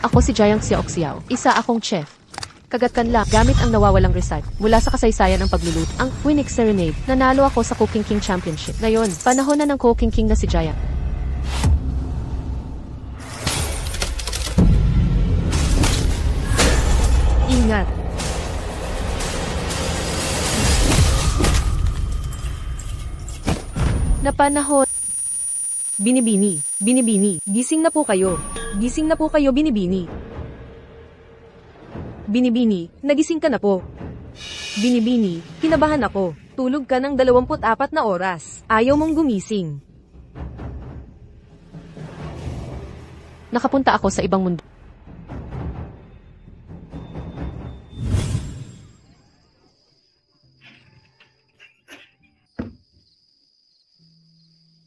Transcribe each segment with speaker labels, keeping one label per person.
Speaker 1: Ako si Jiang Xiaoxiao. Isa akong chef. Kagatkan lang, gamit ang nawawalang recipe mula sa kasaysayan ng pagluluto. Ang Phoenix Serenade, nanalo ako sa Cooking King Championship. Ngayon, panahon na ng Cooking King na si Jiang. Ingat! Na panahon. Binibini, binibini, gising na po kayo. Gising na po kayo, binibini. Binibini, nagising ka na po. Binibini, kinabahan ako. Tulog ka ng 24 na oras. Ayaw mong gumising. Nakapunta ako sa ibang mundo.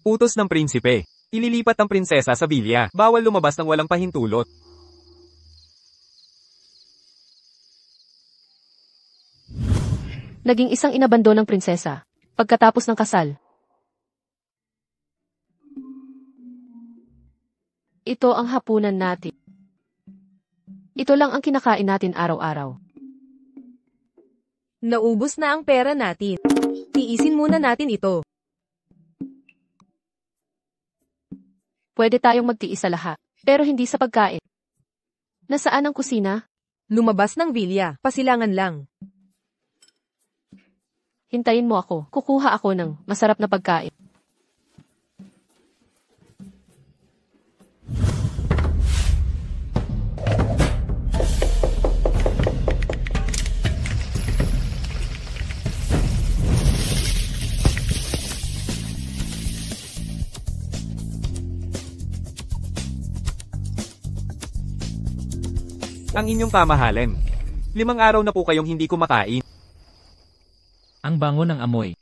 Speaker 2: Utos ng prinsipe. Ililipat ang prinsesa sa bilya. Bawal lumabas ng walang pahintulot.
Speaker 1: Naging isang inabando ng prinsesa. Pagkatapos ng kasal. Ito ang hapunan natin. Ito lang ang kinakain natin araw-araw. Naubos na ang pera natin. Tiisin muna natin ito. Pwede tayong magtiis sa lahat, pero hindi sa pagkain. Nasaan ang kusina? Lumabas ng vilya, pasilangan lang. Hintayin mo ako, kukuha ako ng masarap na pagkain.
Speaker 2: Ang inyong kamahalan. 5 araw na po kayong hindi kumakain.
Speaker 3: Ang bango ng amoy.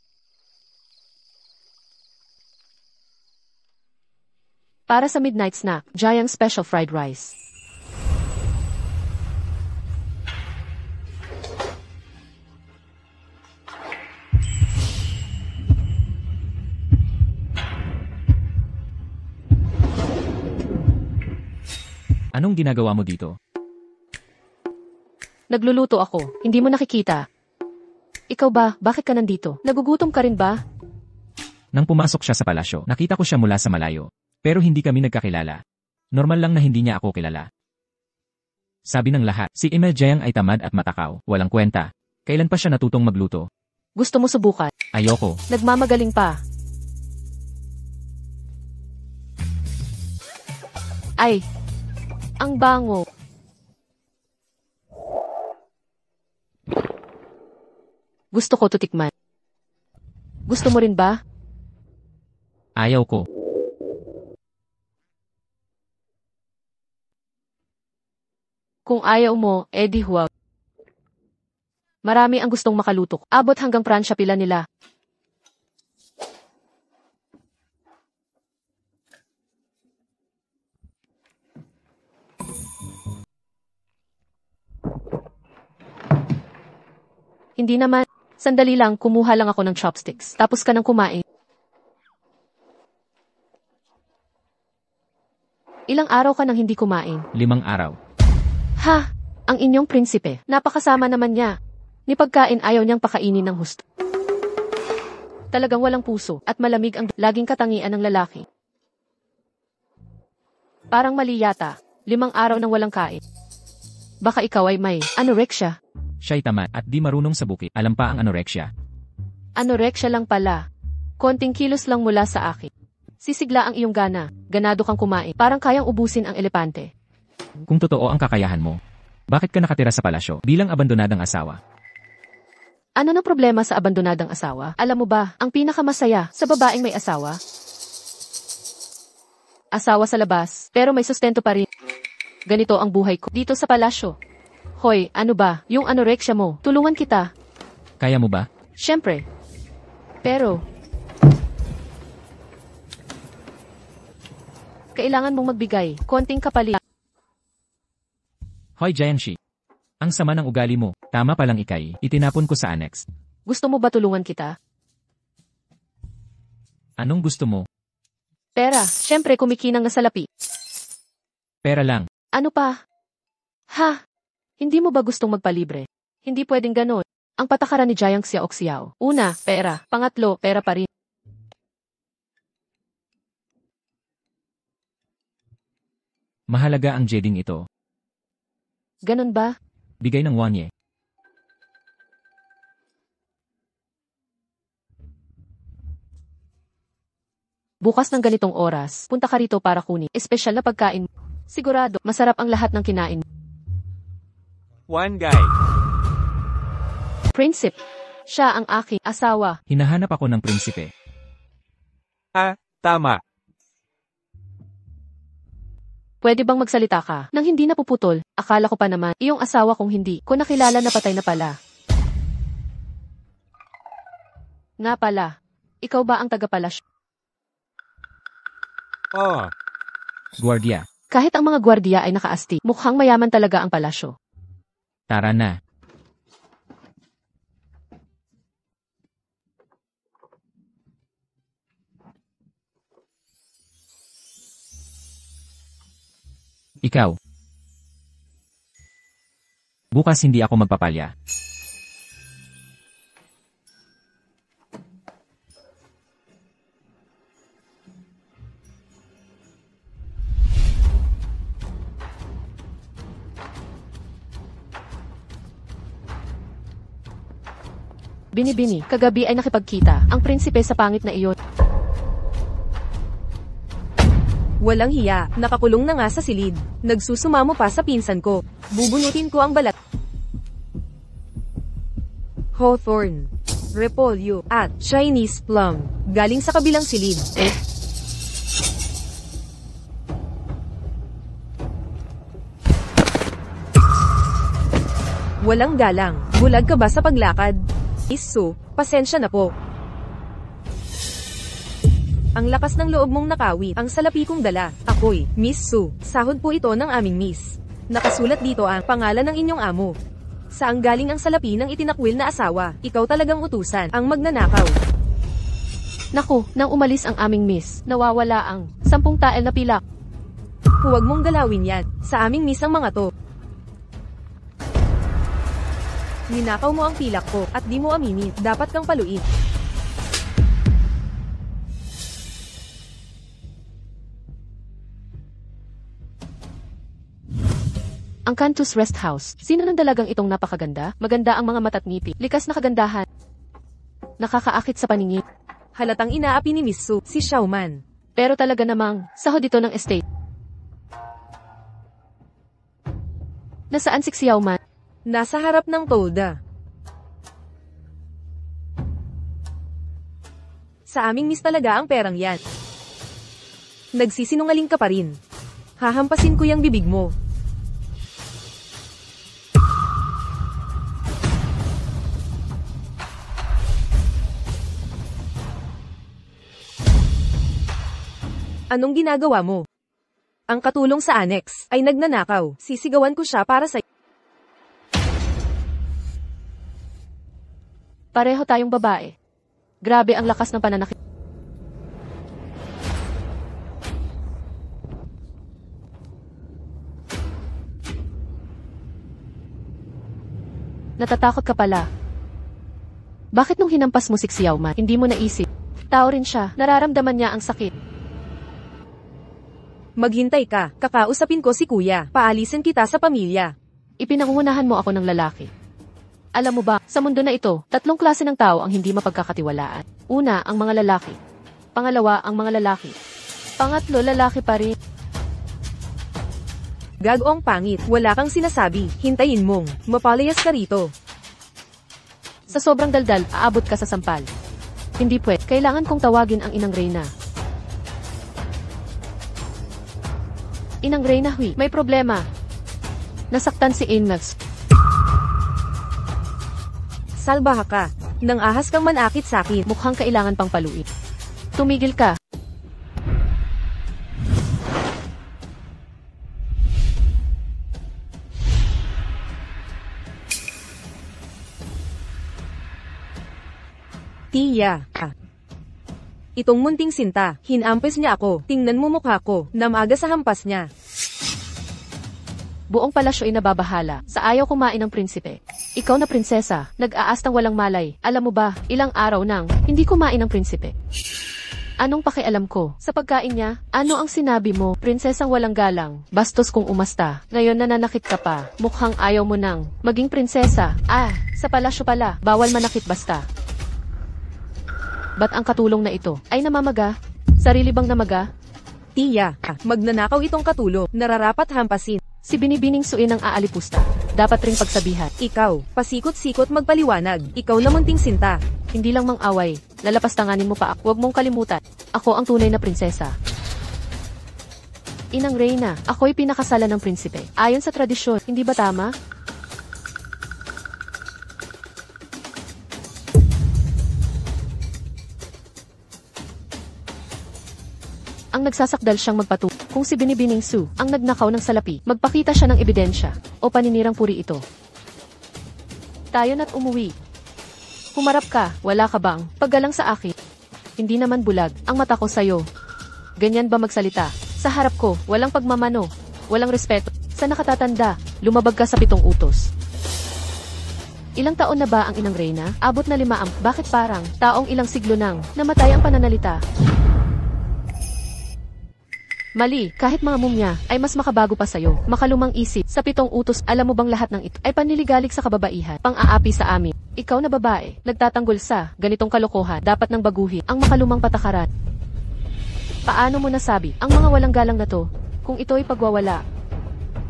Speaker 1: Para sa midnight snack, Jiang Special Fried Rice.
Speaker 3: Anong ginagawa mo dito?
Speaker 1: Nagluluto ako, hindi mo nakikita. Ikaw ba, bakit ka nandito? Nagugutom ka rin ba?
Speaker 3: Nang pumasok siya sa palasyo, nakita ko siya mula sa malayo. Pero hindi kami nagkakilala. Normal lang na hindi niya ako kilala. Sabi ng lahat, si Ime Jiang ay tamad at matakaw, walang kwenta. Kailan pa siya natutong magluto?
Speaker 1: Gusto mo subukan?
Speaker 3: Ayoko.
Speaker 1: Nagmamagaling pa. Ay, ang bango. Gusto ko to tikman. Gusto mo rin ba?
Speaker 3: Ayaw ko.
Speaker 1: Kung ayaw mo, edi huwag. Marami ang gustong makalutok. Abot hanggang Pransya pila nila. Hindi naman. Sandali lang, kumuha lang ako ng chopsticks. Tapos ka nang kumain. Ilang araw ka nang hindi kumain?
Speaker 3: 5 araw.
Speaker 1: Ha! Ang inyong prinsipe. Napakasama naman niya. Ni pagkain ayaw niyang pakainin ng husto. Talagang walang puso at malamig ang laging katangian ng lalaki. Parang mali yata. 5 araw nang walang kain. Baka ikaw ay may anorexia.
Speaker 3: Siya'y tamad at di marunong sa bukid. Alam pa ang anorexia.
Speaker 1: Anorexia lang pala. Konting kilos lang mula sa akin. Sisigla ang iyong gana. Ganado kang kumain. Parang kayang ubusin ang elepante.
Speaker 3: Kung totoo ang kakayahan mo, bakit ka nakatira sa palasyo bilang abandonadang asawa?
Speaker 1: Ano na problema sa abandonadang asawa? Alam mo ba, ang pinakamasaya sa babaeng may asawa? Asawa sa labas, pero may sustento pa rin. Ganito ang buhay ko dito sa palasyo. Hoy, ano ba, yung anorexia mo, tulungan kita.
Speaker 3: Kaya mo ba?
Speaker 1: Siyempre. Pero, kailangan mong magbigay, konting kapalit.
Speaker 3: Hoy Jiangshi. Ang sama ng ugali mo, tama palang ikay, itinapon ko sa annex.
Speaker 1: Gusto mo ba tulungan kita?
Speaker 3: Anong gusto mo?
Speaker 1: Pera, siyempre kumikinang na salapi.
Speaker 3: Pera lang.
Speaker 1: Ano pa? Ha? Hindi mo ba gustong magpalibre? Hindi pwedeng ganon. Ang patakaran ni Jiang Xiao. Una, pera. Pangatlo, pera pa rin.
Speaker 3: Mahalaga ang jeding ito.
Speaker 1: Ganon ba?
Speaker 3: Bigay ng Wanye.
Speaker 1: Bukas ng ganitong oras, punta ka rito para kunin. Espesyal na pagkain. Sigurado, masarap ang lahat ng kinain.
Speaker 2: One guy.
Speaker 1: Prinsip. Siya ang aking asawa.
Speaker 3: Hinahanap ako ng prinsipe.
Speaker 2: Ah, tama.
Speaker 1: Pwede bang magsalita ka? Nang hindi napuputol, akala ko pa naman, iyong asawa kung hindi ko nakilala na patay na pala. Nga pala, ikaw ba ang tagapalasyo?
Speaker 2: Oh,
Speaker 3: Guardia.
Speaker 1: Kahit ang mga gwardiya ay nakaasti, mukhang mayaman talaga ang palasyo.
Speaker 3: Tara na. Ikaw. Bukas hindi ako magpapalya.
Speaker 1: Bini-bini, kagabi ay nakipagkita, ang prinsipe sa pangit na iyon.
Speaker 4: Walang hiya, nakakulong na nga sa silid. Nagsusumamo pa sa pinsan ko. Bubunutin ko ang balat. Hawthorne, repolyo, at Chinese plum. Galing sa kabilang silid. Walang galang. Bulag ka ba sa paglakad? Miss Su, pasensya na po. Ang lakas ng loob mong nakawit, ang salapi kong dala. Ako'y, Miss Su, sahod po ito ng aming miss. Nakasulat dito ang pangalan ng inyong amo. Saang galing ang salapi ng itinakwil na asawa? Ikaw talagang utusan, ang magnanakaw.
Speaker 1: Naku, nang umalis ang aming miss, nawawala ang 10 tael na pilak.
Speaker 4: Huwag mong galawin yan, sa aming miss ang mga to. Ninakaw mo ang pilak ko, at di mo aminin, dapat kang paluin.
Speaker 1: Ang Cantus Rest House. Sino ng dalagang itong napakaganda? Maganda ang mga mata't ngiti. Likas na kagandahan. Nakakaakit sa paningin.
Speaker 4: Halatang inaapi ni Miss Su, si Xiaoman.
Speaker 1: Pero talaga namang, sahod ito ng estate. Nasaan si Xiaoman?
Speaker 4: Nasa harap ng tolda. Sa aming miss talaga ang perang yan. Nagsisinungaling ka pa rin. Hahampasin ko yung bibig mo. Anong ginagawa mo? Ang katulong sa annex ay nagnanakaw. Sisigawan ko siya para sa...
Speaker 1: Pareho tayong babae. Grabe ang lakas ng pananakit. Natatakot ka pala. Bakit nung hinampas mo si Xiaoman, hindi mo naisip? Tao rin siya, nararamdaman niya ang sakit.
Speaker 4: Maghintay ka, kakausapin ko si kuya, paalisin kita sa pamilya.
Speaker 1: Ipinangungunahan mo ako ng lalaki. Alam mo ba, sa mundo na ito, 3 klase ng tao ang hindi mapagkakatiwalaan. Una, ang mga lalaki. Pangalawa, ang mga lalaki. Pangatlo, lalaki pa rin.
Speaker 4: Gagong pangit, wala kang sinasabi, hintayin mong, mapalayas ka rito.
Speaker 1: Sa sobrang daldal, aabot ka sa sampal. Hindi pwede, kailangan kong tawagin ang Inang Reyna. Inang Reyna, may problema. Nasaktan si Inmax.
Speaker 4: Salbaha ka, nang ahas kang manakit sa akin.
Speaker 1: Mukhang kailangan pang paluin. Tumigil ka.
Speaker 4: Tiya. Itong munting sinta, hinampes niya ako. Tingnan mo mukha ko, namaga sa hampas niya.
Speaker 1: Buong palasyo ay nababahala sa ayaw kumain ng prinsipe. Ikaw na prinsesa, nag-aastang walang malay. Alam mo ba, ilang araw nang hindi kumain ng prinsipe. Anong pakialam ko sa pagkain niya? Ano ang sinabi mo? Prinsesang walang galang. Bastos kung umasta. Ngayon nananakit ka pa. Mukhang ayaw mo nang maging prinsesa. Sa palasyo pala. Bawal manakit basta. Ba't ang katulong na ito ay namamaga? Sarili bang namaga?
Speaker 4: Tiya, magnanakaw itong katulong. Nararapat hampasin.
Speaker 1: Si Binibining Suin ang aalipusta. Dapat ring pagsabihan.
Speaker 4: Ikaw, pasikot-sikot magpaliwanag. Ikaw na munting sinta.
Speaker 1: Hindi lang mang-away. Lalapastanganin mo pa ako. Huwag mong kalimutan. Ako ang tunay na prinsesa. Inang Reyna, ako'y pinakasalan ng prinsipe. Ayon sa tradisyon, hindi ba tama? Ang nagsasakdal siyang magpatuloy. Kung si Binibining Su ang nagnakaw ng salapi, magpakita siya ng ebidensya o paninirang puri ito. Tayo na't umuwi. Humarap ka, wala ka bang paggalang sa akin? Hindi naman bulag ang mata ko sa'yo. Ganyan ba magsalita? Sa harap ko, walang pagmamano, walang respeto. Sa nakatatanda, lumabag ka sa 7 utos. Ilang taon na ba ang Inang Reyna? Abot na 5. Bakit parang taong ilang siglo nang namatay ang pananalita? Mali, kahit mga mumya ay mas makabago pa sa'yo. Makalumang isip, sa 7 utos, alam mo bang lahat ng ito ay panliligalig sa kababaihan, pang-aapi sa amin. Ikaw na babae, nagtatanggol sa ganitong kalokohan, dapat nang baguhin ang makalumang patakaran. Paano mo nasabi ang mga walang galang na to, kung ito ay pagwawala?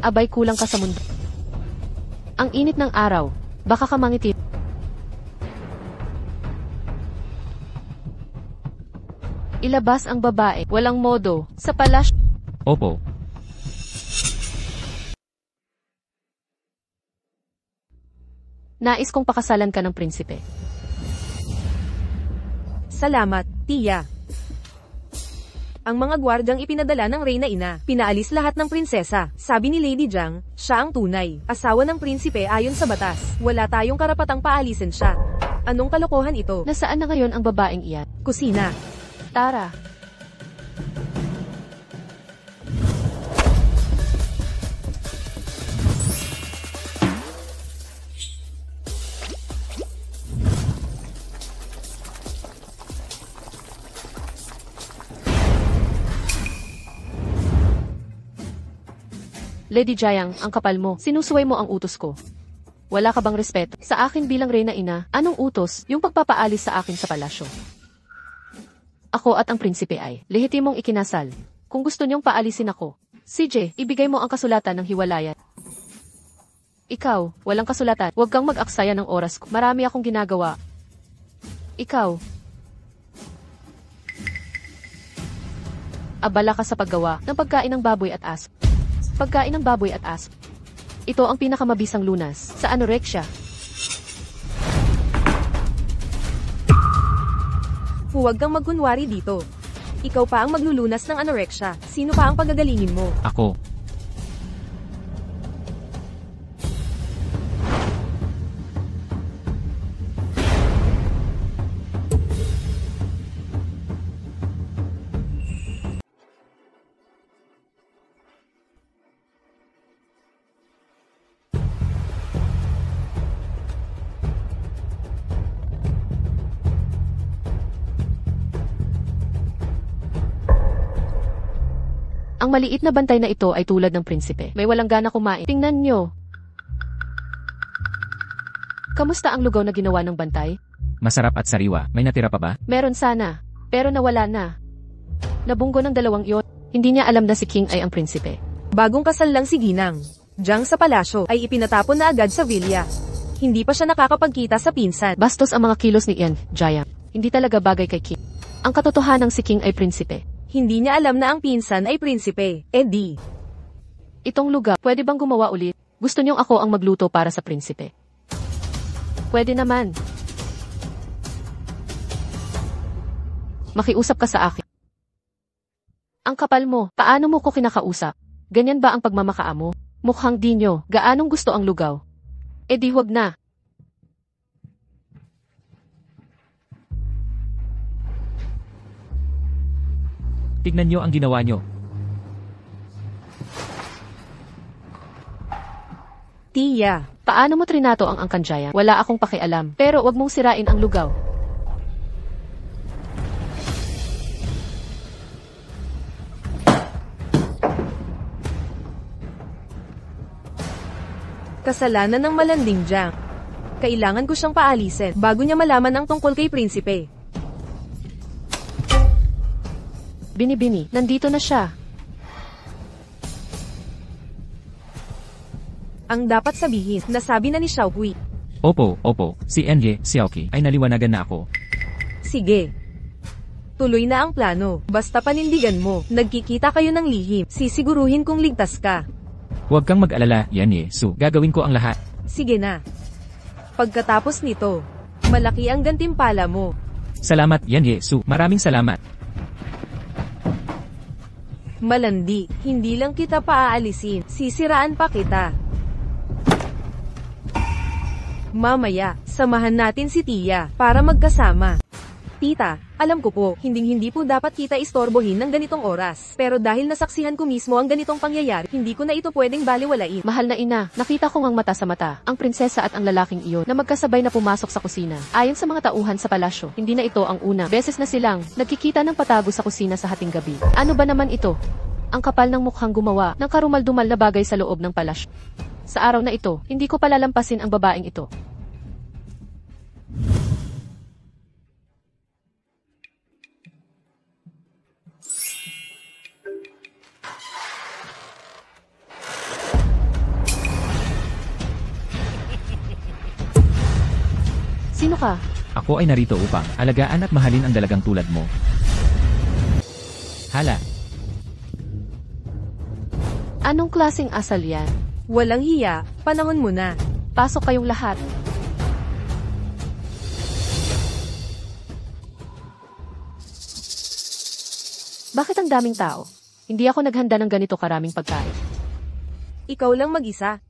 Speaker 1: Abay kulang ka sa mundo. Ang init ng araw, baka ka mangitim. Ilabas ang babae, walang modo, sa palasyo.
Speaker 3: Opo.
Speaker 1: Nais kong pakasalan ka ng prinsipe.
Speaker 4: Salamat, Tiya. Ang mga gwardyang ipinadala ng Reyna Ina, pinaalis lahat ng prinsesa. Sabi ni Lady Jiang, siya ang tunay. Asawa ng prinsipe ayon sa batas. Wala tayong karapatang paalisin siya. Anong kalokohan ito?
Speaker 1: Nasaan na ngayon ang babaeng iyan?
Speaker 4: Kusina.
Speaker 1: Tara. Lady Jiang, ang kapal mo. Sinusuway mo ang utos ko. Wala ka bang respeto sa akin bilang Reyna Ina? Anong utos? Yung pagpapaalis sa akin sa palasyo. Ako at ang prinsipe ay lehitimong ikinasal. Kung gusto niyong paalisin ako, CJ, ibigay mo ang kasulatan ng hiwalayan. Ikaw, walang kasulatan. Huwag kang mag-aksaya ng oras ko. Marami akong ginagawa. Ikaw, abala ka sa paggawa ng pagkain ng baboy at aso. Pagkain ng baboy at aso. Ito ang pinakamabisang lunas sa anorexia.
Speaker 4: Huwag kang magkunwari dito. Ikaw pa ang maglulunas ng anorexia. Sino pa ang pagagalingin mo?
Speaker 3: Ako.
Speaker 1: Ang maliit na bantay na ito ay tulad ng prinsipe. May walang gana kumain. Tingnan nyo. Kamusta ang lugaw na ginawa ng bantay?
Speaker 3: Masarap at sariwa. May natira pa ba?
Speaker 1: Meron sana, pero nawala na. Nabunggo ng 2 yon. Hindi niya alam na si King ay ang prinsipe.
Speaker 4: Bagong kasal lang si Ginang. Diyan sa palasyo ay ipinatapon na agad sa villa. Hindi pa siya nakakapagkita sa pinsan.
Speaker 1: Bastos ang mga kilos ni Ian, Jiang. Hindi talaga bagay kay King. Ang katotohanan si King ay prinsipe.
Speaker 4: Hindi niya alam na ang pinsan ay prinsipe. Di.
Speaker 1: Itong lugar, pwede bang gumawa ulit? Gusto niyong ako ang magluto para sa prinsipe? Pwede naman. Makiusap ka sa akin. Ang kapal mo, paano mo ko kinakausap? Ganyan ba ang pagmamakaawa mo? Mukhang di nyo, gaanong gusto ang lugaw? Di huwag na.
Speaker 3: Tignan nyo ang ginawa nyo.
Speaker 4: Tia,
Speaker 1: Paano mo trinato ang Angkan Giant? Wala akong pakialam. Pero wag mong sirain ang lugaw.
Speaker 4: kasalanan ng malanding Jiang. Kailangan ko siyang paalisin bago niya malaman ang tungkol kay Prinsipe.
Speaker 1: Bini-bini, nandito na siya.
Speaker 4: Ang dapat sabihin, nasabi na ni Xiaohui.
Speaker 3: Opo, si NJ, Xiaoqi, ay naliwanagan na ako.
Speaker 4: Sige. Tuloy na ang plano, basta panindigan mo, nagkikita kayo ng lihim, sisiguruhin kong ligtas ka.
Speaker 3: Huwag kang mag-alala, Yan Su, gagawin ko ang lahat.
Speaker 4: Sige na. Pagkatapos nito, malaki ang gantimpala mo.
Speaker 3: Salamat, Yan Su, maraming salamat.
Speaker 4: Malandi, hindi lang kita paaalisin, sisiraan pa kita. Mamaya, samahan natin si Tia, para magkasama. Tita, alam ko po, hindi po dapat kita istorbohin ng ganitong oras. Pero dahil nasaksihan ko mismo ang ganitong pangyayari, hindi ko na ito pwedeng baliwalain.
Speaker 1: Mahal na ina, nakita ko ngang mata sa mata, ang prinsesa at ang lalaking iyon na magkasabay na pumasok sa kusina. Ayon sa mga tauhan sa palasyo, hindi na ito ang una. Beses na silang nagkikita ng patago sa kusina sa hating gabi. Ano ba naman ito? Ang kapal ng mukhang gumawa ng karumal-dumal na bagay sa loob ng palasyo. Sa araw na ito, hindi ko palalampasin ang babaeng ito. Sino ka?
Speaker 3: Ako ay narito upang alagaan at mahalin ang dalagang tulad mo. Hala,
Speaker 1: Anong klaseng asal yan?
Speaker 4: Walang hiya, panahon mo na.
Speaker 1: Pasok kayong lahat. Bakit ang daming tao? Hindi ako naghanda ng ganito karaming pagkain.
Speaker 4: Ikaw lang mag-isa.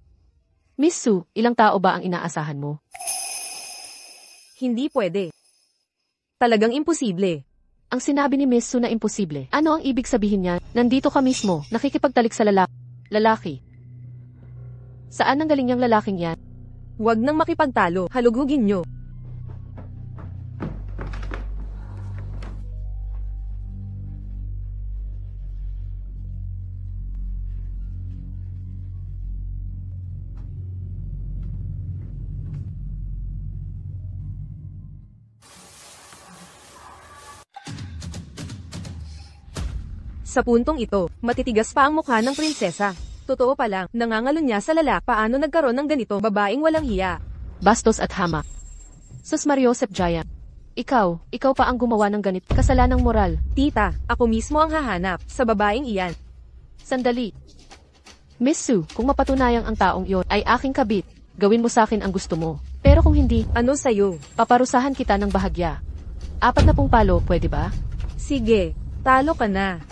Speaker 1: Miss Su, ilang tao ba ang inaasahan mo?
Speaker 4: Hindi pwede. Talagang imposible.
Speaker 1: Ang sinabi ni Miss Su na imposible. Ano ang ibig sabihin niya? Nandito ka mismo, nakikipagtalik sa lalaki. Saan ang galing niyang lalaking yan?
Speaker 4: Huwag nang makipagtalo, halugugin nyo. Sa puntong ito, matitigas pa ang mukha ng prinsesa. Totoo pa lang, nangangalo niya sa lalaki. Paano nagkaroon ng ganito, babaeng walang hiya?
Speaker 1: Bastos at hamak. Sus Mariosep Giant. Ikaw pa ang gumawa ng ganito. Kasalanang moral.
Speaker 4: Tita, ako mismo ang hahanap sa babaeng iyan.
Speaker 1: Sandali. Miss Su, kung mapatunayang ang taong iyon ay aking kabit, gawin mo sa akin ang gusto mo. Pero kung hindi,
Speaker 4: Ano sa'yo?
Speaker 1: paparusahan kita ng bahagya. 40 palo, pwede ba?
Speaker 4: Sige, talo ka na.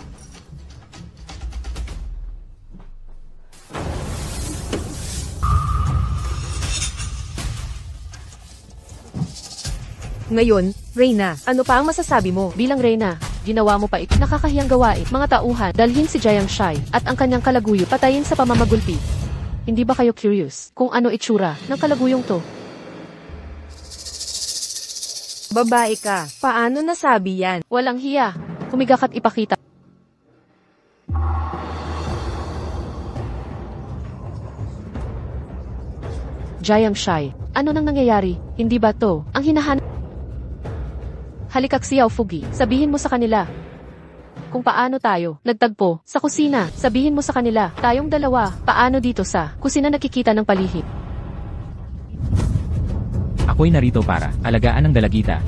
Speaker 4: Ngayon, Reyna, ano pa ang masasabi mo?
Speaker 1: Bilang reyna, ginawa mo pa ito. Nakakahiyang gawain. Mga tauhan, dalhin si Jiang Shai at ang kanyang kalaguyo patayin sa pamamagulpi. Hindi ba kayo curious kung ano itsura ng kalaguyong to?
Speaker 4: Babae ka, paano nasabi yan?
Speaker 1: Walang hiya. Kumigakat ipakita. Jiang Shai, ano nang nangyayari? Hindi ba to ang hinahanap? Halikak Xiao Fugi, sabihin mo sa kanila kung paano tayo nagtagpo sa kusina. Sabihin mo sa kanila, tayong dalawa, paano dito sa kusina nakikita ng palihim.
Speaker 3: ako'y narito para alagaan ang dalagita.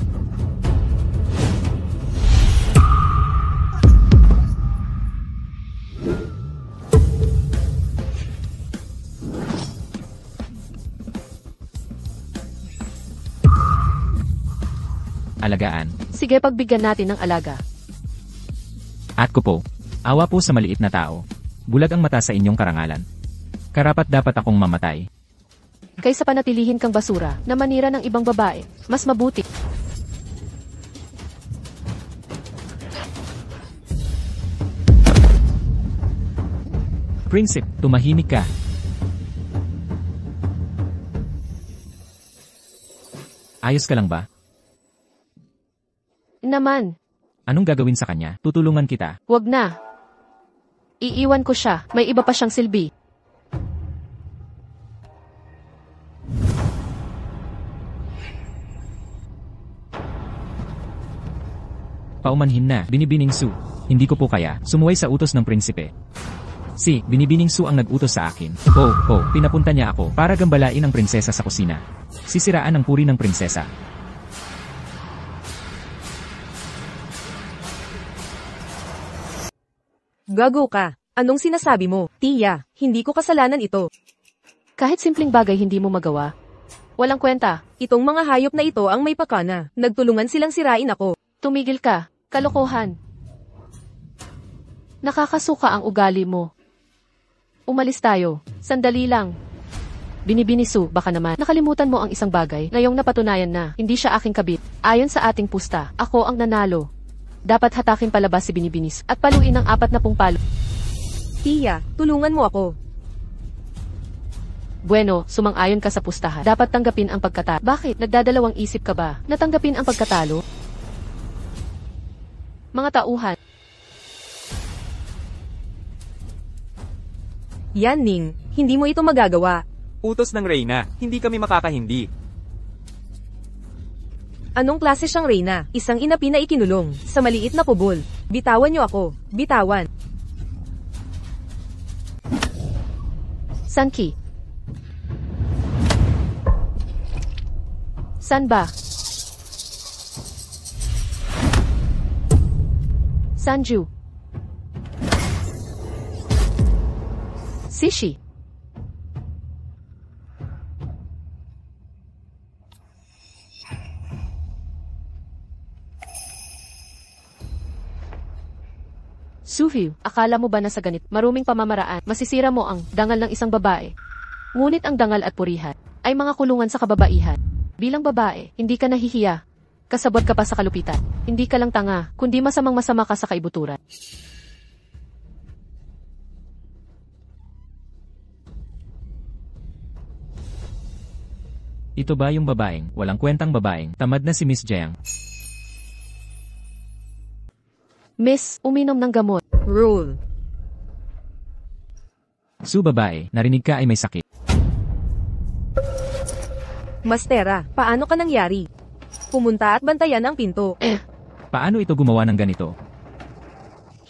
Speaker 3: Alagaan.
Speaker 1: Sige, pagbigyan natin ng alaga.
Speaker 3: At ko po, awa po sa maliit na tao. Bulag ang mata sa inyong karangalan. Karapat dapat akong mamatay.
Speaker 1: Kaysa panatilihin kang basura na manira ng ibang babae, mas mabuti.
Speaker 3: Prinsip, tumahimik ka. Ayos ka lang ba?
Speaker 1: Naman,
Speaker 3: Anong gagawin sa kanya? Tutulungan kita.
Speaker 1: wag na. Iiwan ko siya, may iba pa siyang silbi.
Speaker 3: Paumanhin na, Binibining Su. Hindi ko po kaya, sumuway sa utos ng prinsipe. Si, Binibining Su ang nag-utos sa akin. Pinapunta niya ako para gambalain ang prinsesa sa kusina. Sisiraan ang puri ng prinsesa.
Speaker 4: Gago ka. Anong sinasabi mo? Tia, hindi ko kasalanan ito.
Speaker 1: Kahit simpleng bagay hindi mo magawa. Walang kwenta,
Speaker 4: Itong mga hayop na ito ang may pakana. Nagtulungan silang sirain ako.
Speaker 1: tumigil ka, kalokohan. Nakakasuka ang ugali mo. Umalis tayo, sandali lang. Binibinisu, baka naman nakalimutan mo ang isang bagay ngayong napatunayan na hindi siya aking kabit. Ayon sa ating pusta, ako ang nanalo. Dapat hatakin palabas si Binibinis at paluin ng 40 palo.
Speaker 4: Tia, tulungan mo ako.
Speaker 1: Bueno, sumang-ayon ka sa pustahan. Dapat tanggapin ang pagkatalo. Bakit? Nagdadalawang isip ka ba na tanggapin ang pagkatalo? Mga tauhan,
Speaker 4: Yan Ning, hindi mo ito magagawa.
Speaker 2: Utos ng Reyna, hindi kami makakahindi.
Speaker 4: Anong klase siyang reyna? Isang inapi na ikinulong sa maliit na kubol. Bitawan niyo ako. Bitawan.
Speaker 1: Sanki. San ba? Sanju. Sishi. Suhyu, akala mo ba na sa ganit maruming pamamaraan, masisira mo ang dangal ng isang babae? Ngunit ang dangal at purihan ay mga kulungan sa kababaihan. Bilang babae, hindi ka nahihiya. Kasabot ka pa sa kalupitan. Hindi ka lang tanga, kundi masamang-masama ka sa kaibuturan.
Speaker 3: Ito ba yung babaeng, walang kwentang babaeng, tamad na si Miss Jiang?
Speaker 1: Miss, uminom ng gamot.
Speaker 4: Rule.
Speaker 3: Su babae, narinig ka ay may sakit.
Speaker 4: Mastera, paano ka nangyari? Pumunta at bantayan ang pinto.
Speaker 3: Paano ito gumawa ng ganito?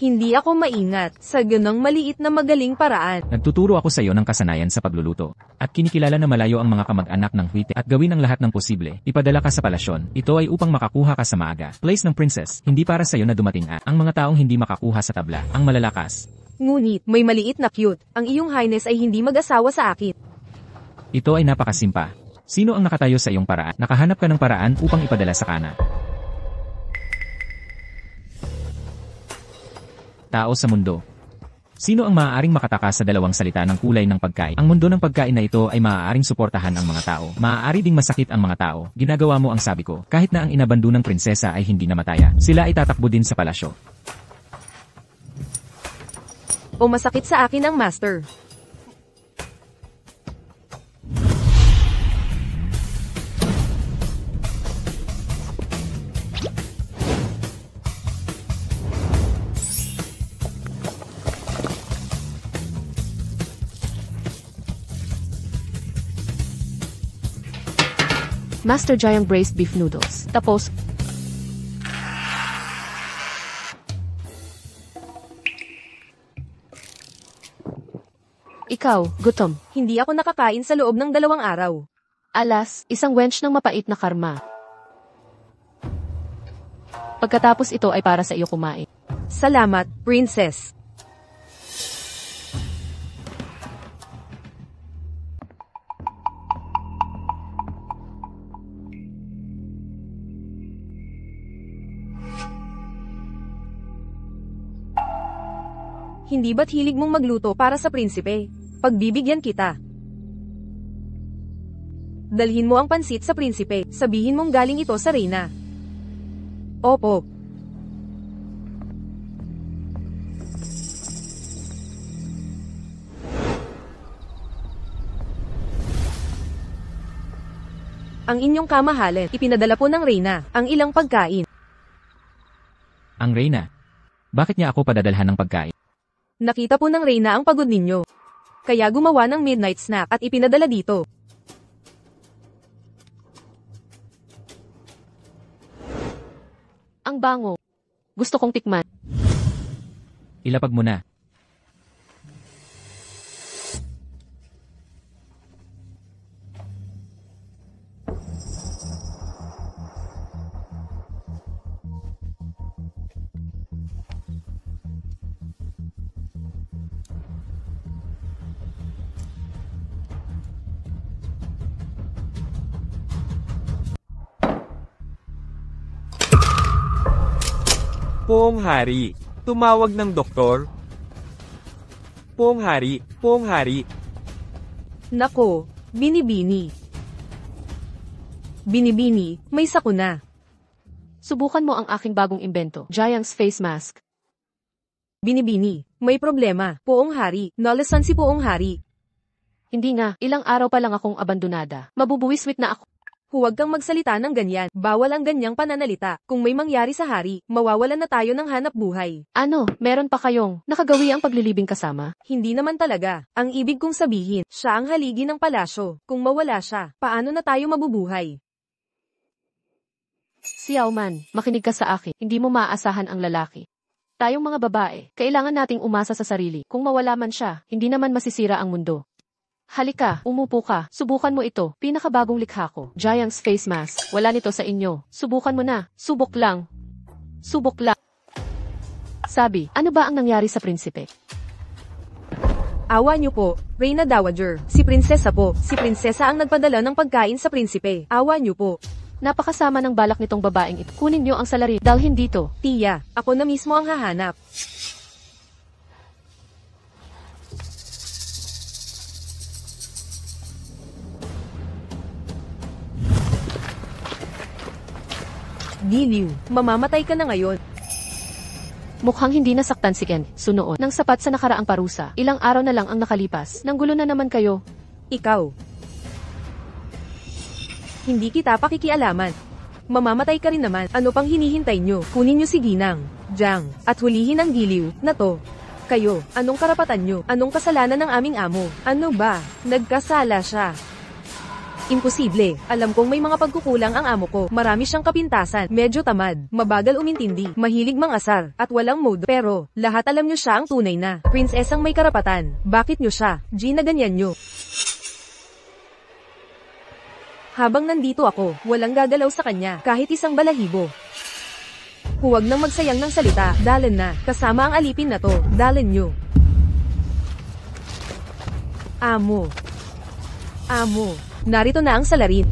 Speaker 4: Hindi ako maingat sa ganang maliit na magaling paraan.
Speaker 3: Nagtuturo ako sa iyo ng kasanayan sa pagluluto. At kinikilala na malayo ang mga kamag-anak ng Huite at gawin ang lahat ng posible. Ipadala ka sa palasyon. Ito ay upang makakuha ka sa maaga. Place ng princess, hindi para sa iyo na dumating ang mga taong hindi makakuha sa tabla, ang malalakas.
Speaker 4: Ngunit, may maliit na cute. Ang iyong highness ay hindi mag-asawa sa akin.
Speaker 3: Ito ay napakasimpa. Sino ang nakatayo sa iyong paraan? Nakahanap ka ng paraan upang ipadala sa kana. Tao sa mundo. Sino ang maaaring makatakas sa dalawang salita ng kulay ng pagkain? Ang mundo ng pagkain na ito ay maaaring suportahan ang mga tao. Maaari ding masakit ang mga tao. Ginagawa mo ang sabi ko. Kahit na ang inabando ng prinsesa ay hindi namataya. Sila ay tatakbo din sa palasyo.
Speaker 4: O masakit sa akin ang master.
Speaker 1: Master Jiang braised beef noodles. Tapos, ikaw, gutom.
Speaker 4: Hindi ako nakakain sa loob ng 2 araw.
Speaker 1: Alas, isang wench ng mapait na karma. Pagkatapos ito ay para sa iyo kumain.
Speaker 4: Salamat, princess. Hindi ba't hilig mong magluto para sa prinsipe? Pagbibigyan kita. Dalhin mo ang pansit sa prinsipe. Sabihin mong galing ito sa reyna. Opo. ang inyong kamahalan. Ipinadala po ng Reyna ang ilang pagkain.
Speaker 3: Ang Reyna. Bakit niya ako padadalhan ng pagkain?
Speaker 4: Nakita po ng Reyna ang pagod ninyo. Kaya gumawa ng midnight snack at ipinadala dito.
Speaker 1: Ang bango. Gusto kong tikman.
Speaker 3: Ilapag mo na.
Speaker 2: Poong Hari, tumawag ng doktor. Poong Hari, Poong Hari.
Speaker 4: Nako, Binibini. Binibini, may sakuna.
Speaker 1: Subukan mo ang aking bagong imbento, Giant's Face Mask.
Speaker 4: Binibini, may problema. Poong Hari, nalasan si Poong Hari.
Speaker 1: Hindi nga, ilang araw pa lang akong abandonada. Mabubuwiswit na ako.
Speaker 4: Huwag kang magsalita ng ganyan. Bawal ang ganyang pananalita. Kung may mangyari sa hari, mawawalan na tayo ng hanap buhay.
Speaker 1: Ano, meron pa kayong nakagawi ang paglilibing kasama?
Speaker 4: Hindi naman talaga. Ang ibig kong sabihin, siya ang haligi ng palasyo. Kung mawala siya, paano na tayo mabubuhay?
Speaker 1: Xiao Man, makinig ka sa akin. Hindi mo maaasahan ang lalaki. Tayong mga babae, kailangan nating umasa sa sarili. Kung mawala man siya, hindi naman masisira ang mundo. Halika, umupo ka. Subukan mo ito. Pinakabagong likha ko. Giant's Face Mask. Wala nito sa inyo. Subukan mo na. Subok lang. Subok lang. Sabi, ano ba ang nangyari sa prinsipe?
Speaker 4: Awa niyo po, Reyna Dowager. Si prinsesa po. Si prinsesa ang nagpadala ng pagkain sa prinsipe. Awa niyo po.
Speaker 1: Napakasama ng balak nitong babaeng ito. Kunin niyo ang salarin. Dalhin dito.
Speaker 4: Tiya, ako na mismo ang hahanap. Giliw, mamamatay ka na ngayon.
Speaker 1: Mukhang hindi nasaktan si Ken. Sunoon. Nang sapat sa nakaraang parusa. Ilang araw na lang ang nakalipas. Nanggulo na naman kayo.
Speaker 4: Ikaw. Hindi kita pakikialaman. Mamamatay ka rin naman. Ano pang hinihintay nyo? Kunin nyo si Ginang, Jiang, at hulihin ang giliw na to. Kayo, anong karapatan nyo? Anong kasalanan ng aming amo? Ano ba? Nagkasala siya. Imposible. Alam kong may mga pagkukulang ang amo ko. Marami siyang kapintasan. Medyo tamad. Mabagal umintindi. Mahilig mangasar. At walang mood. Pero, lahat alam nyo siya ang tunay na. Prinsesang may karapatan. Bakit nyo siya? Gina ganyan nyo. Habang nandito ako, walang gagalaw sa kanya. Kahit isang balahibo. Huwag nang magsayang ng salita. Dalan na. Kasama ang alipin na to. Dalan nyo. Amo. Amo. Narito na ang salarin.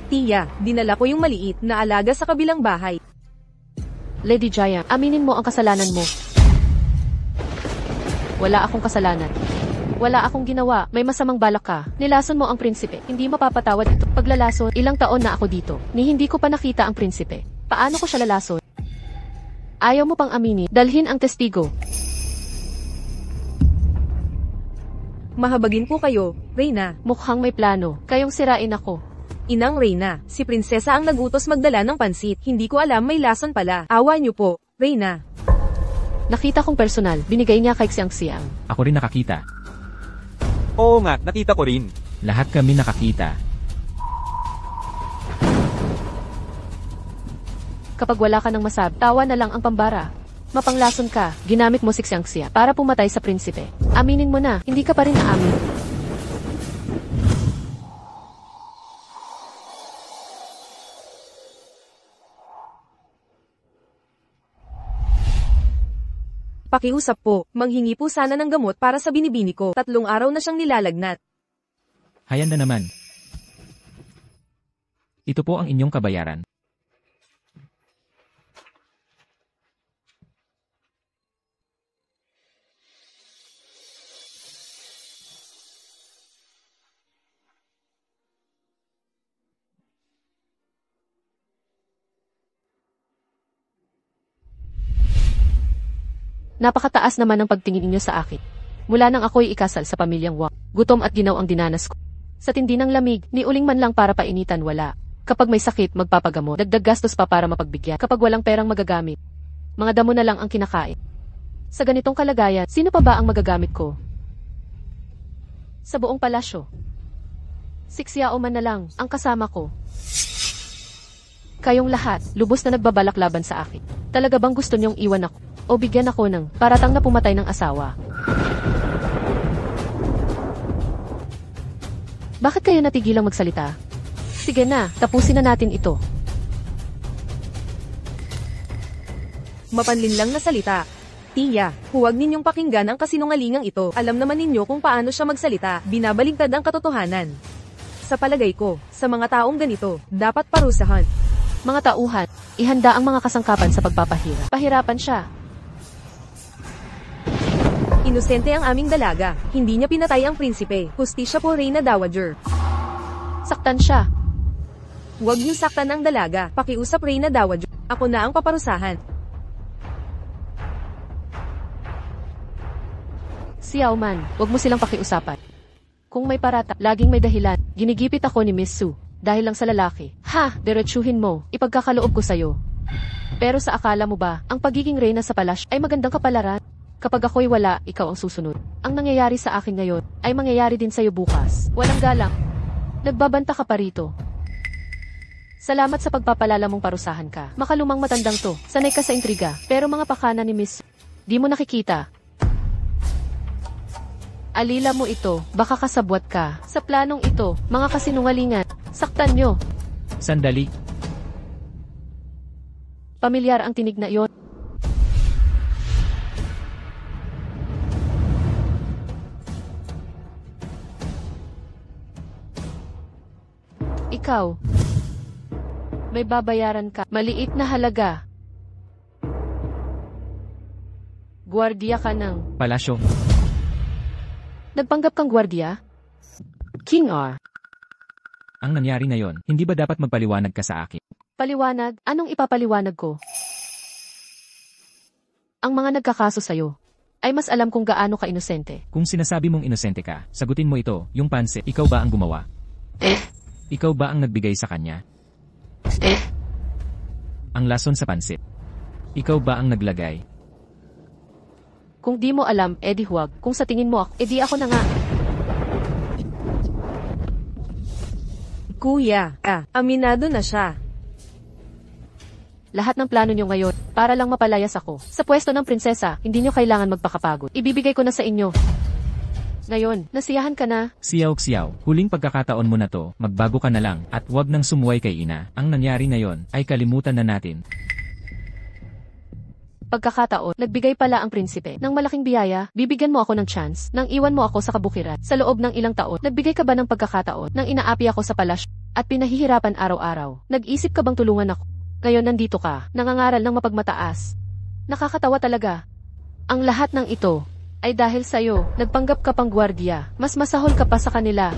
Speaker 4: Tiya, dinala ko yung maliit na alaga sa kabilang bahay.
Speaker 1: Lady Giant, aminin mo ang kasalanan mo. Wala akong kasalanan. Wala akong ginawa, may masamang balak ka. Nilason mo ang prinsipe. Hindi mapapatawad ito. Paglalason, ilang taon na ako dito. Ni hindi ko pa nakita ang prinsipe. Paano ko siya lalason? Ayaw mo pang aminin. Dalhin ang testigo.
Speaker 4: Mahabagin po kayo, Reyna.
Speaker 1: Mukhang may plano. Kayong sirain ako.
Speaker 4: Inang Reyna, si prinsesa ang nagutos magdala ng pansit. Hindi ko alam may lason pala. Awa niyo po, Reyna.
Speaker 1: Nakita kong personal. Binigay niya kay Xiang.
Speaker 3: Ako rin nakakita.
Speaker 2: Oo nga, nakita ko rin.
Speaker 3: Lahat kami nakakita.
Speaker 1: Kapag wala ka ng masab, tawa na lang ang pambara. Mapanglason ka, ginamit mo si Xiang para pumatay sa prinsipe. Aminin mo na, hindi ka pa rin naamin.
Speaker 4: Pakiusap po, manghingi po sana ng gamot para sa binibini ko. 3 araw na siyang nilalagnat.
Speaker 3: Hayan na naman. Ito po ang inyong kabayaran.
Speaker 1: Napakataas naman ang pagtingin ninyo sa akin. Mula nang ako'y ikasal sa pamilyang Wang, gutom at ginaw ang dinanas ko. Sa tindi ng lamig, ni uling man lang para painitan wala. Kapag may sakit, magpapagamot. Dagdag gastos pa para mapagbigyan. Kapag walang perang magagamit, mga damo na lang ang kinakain. Sa ganitong kalagayan, sino pa ba ang magagamit ko? Sa buong palasyo. Si Xiao man na lang ang kasama ko. Kayong lahat, lubos na nagbabalak laban sa akin. Talaga bang gusto niyong iwan ako? O bigyan ako ng paratang na pumatay ng asawa? Bakit kayo natigilang magsalita? Sige na, tapusin na natin ito.
Speaker 4: Mapanlinlang na salita. Tiya, huwag ninyong pakinggan ang kasinungalingang ito. Alam naman ninyo kung paano siya magsalita. Binabaligtad ang katotohanan. Sa palagay ko, sa mga taong ganito, dapat parusahan.
Speaker 1: Mga tauhan, ihanda ang mga kasangkapan sa pagpapahirap. Pahirapan siya.
Speaker 4: Inosente ang aming dalaga. Hindi niya pinatay ang prinsipe. Hustisya po, Reyna Dowager.
Speaker 1: Saktan siya.
Speaker 4: Huwag niyo saktan ang dalaga. Pakiusap, Reyna Dowager. Ako na ang paparusahan.
Speaker 1: Xiao man, huwag mo silang pakiusapan. Kung may parata, laging may dahilan. Ginigipit ako ni Miss Su. Dahil lang sa lalaki. Ha! Diretsuhin mo. Ipagkakaloob ko sa'yo. Pero sa akala mo ba, ang pagiging reyna sa palasyo ay magandang kapalaran? Kapag ako'y wala, ikaw ang susunod. Ang nangyayari sa akin ngayon, ay mangyayari din sa'yo bukas. Walang galang. Nagbabanta ka pa rito. Salamat sa pagpapalala mong parusahan ka. Makalumang matandang to. Sanay ka sa intriga. Pero mga pakana ni Miss, di mo nakikita. Alila mo ito, baka kasabwat ka. Sa planong ito, mga kasinungalingan, saktan nyo.
Speaker 3: Sandali.
Speaker 1: Pamilyar ang tinig na iyon. Ikaw, may babayaran ka. Maliit na halaga. Gwardiya ka ng
Speaker 3: Palasyo.
Speaker 1: Nagpanggap kang gwardiya? King R.
Speaker 3: Ang nangyari na yon, hindi ba dapat magpaliwanag ka sa akin?
Speaker 1: Paliwanag? Anong ipapaliwanag ko? Ang mga nagkakaso sa'yo ay mas alam kung gaano ka inosente.
Speaker 3: Kung sinasabi mong inosente ka, sagutin mo ito, yung pansit, ikaw ba ang gumawa? Ikaw ba ang nagbigay sa kanya? Ang lason sa pansit. Ikaw ba ang naglagay?
Speaker 1: Kung di mo alam, edi huwag. Kung sa tingin mo ako, edi ako na nga.
Speaker 4: Kuya, aminado na siya.
Speaker 1: Lahat ng plano nyo ngayon, para lang mapalayas ako. Sa pwesto ng prinsesa, hindi nyo kailangan magpakapagod. Ibibigay ko na sa inyo. Ngayon, nasiyahan ka na?
Speaker 3: Xiao, huling pagkakataon mo na to, magbago ka na lang, at wag nang sumuway kay ina. Ang nangyari na yon, ay kalimutan na natin.
Speaker 1: Pagkakataon, nagbigay pala ang prinsipe ng malaking biyaya, bibigyan mo ako ng chance, nang iwan mo ako sa kabukiran. Sa loob ng ilang taon, nagbigay ka ba ng pagkakataon, nang inaapi ako sa palasyo, at pinahihirapan araw-araw? Nag-isip ka bang tulungan ako? Ngayon nandito ka, nangangaral ng mapagmataas. Nakakatawa talaga. Ang lahat ng ito, ay dahil sa'yo, nagpanggap ka pang gwardiya, mas masahol ka pa sa kanila.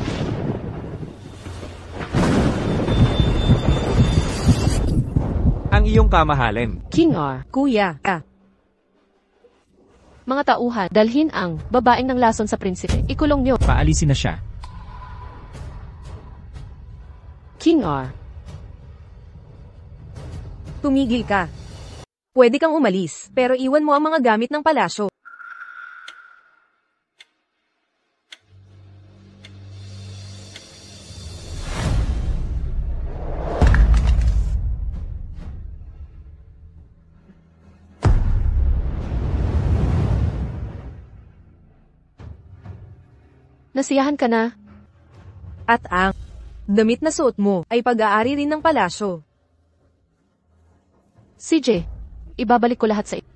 Speaker 2: Ang iyong kamahalin.
Speaker 1: King R.
Speaker 4: Kuya,
Speaker 1: Mga tauhan, dalhin ang babaeng ng lason sa prinsipe. Ikulong nyo.
Speaker 3: Paalisin na siya.
Speaker 1: King R.
Speaker 4: tumigil ka. Pwede kang umalis, pero iwan mo ang mga gamit ng palasyo.
Speaker 1: Nasiyahan ka na?
Speaker 4: At ang damit na suot mo ay pag-aari rin ng palasyo.
Speaker 1: CJ, ibabalik ko lahat sa iyo.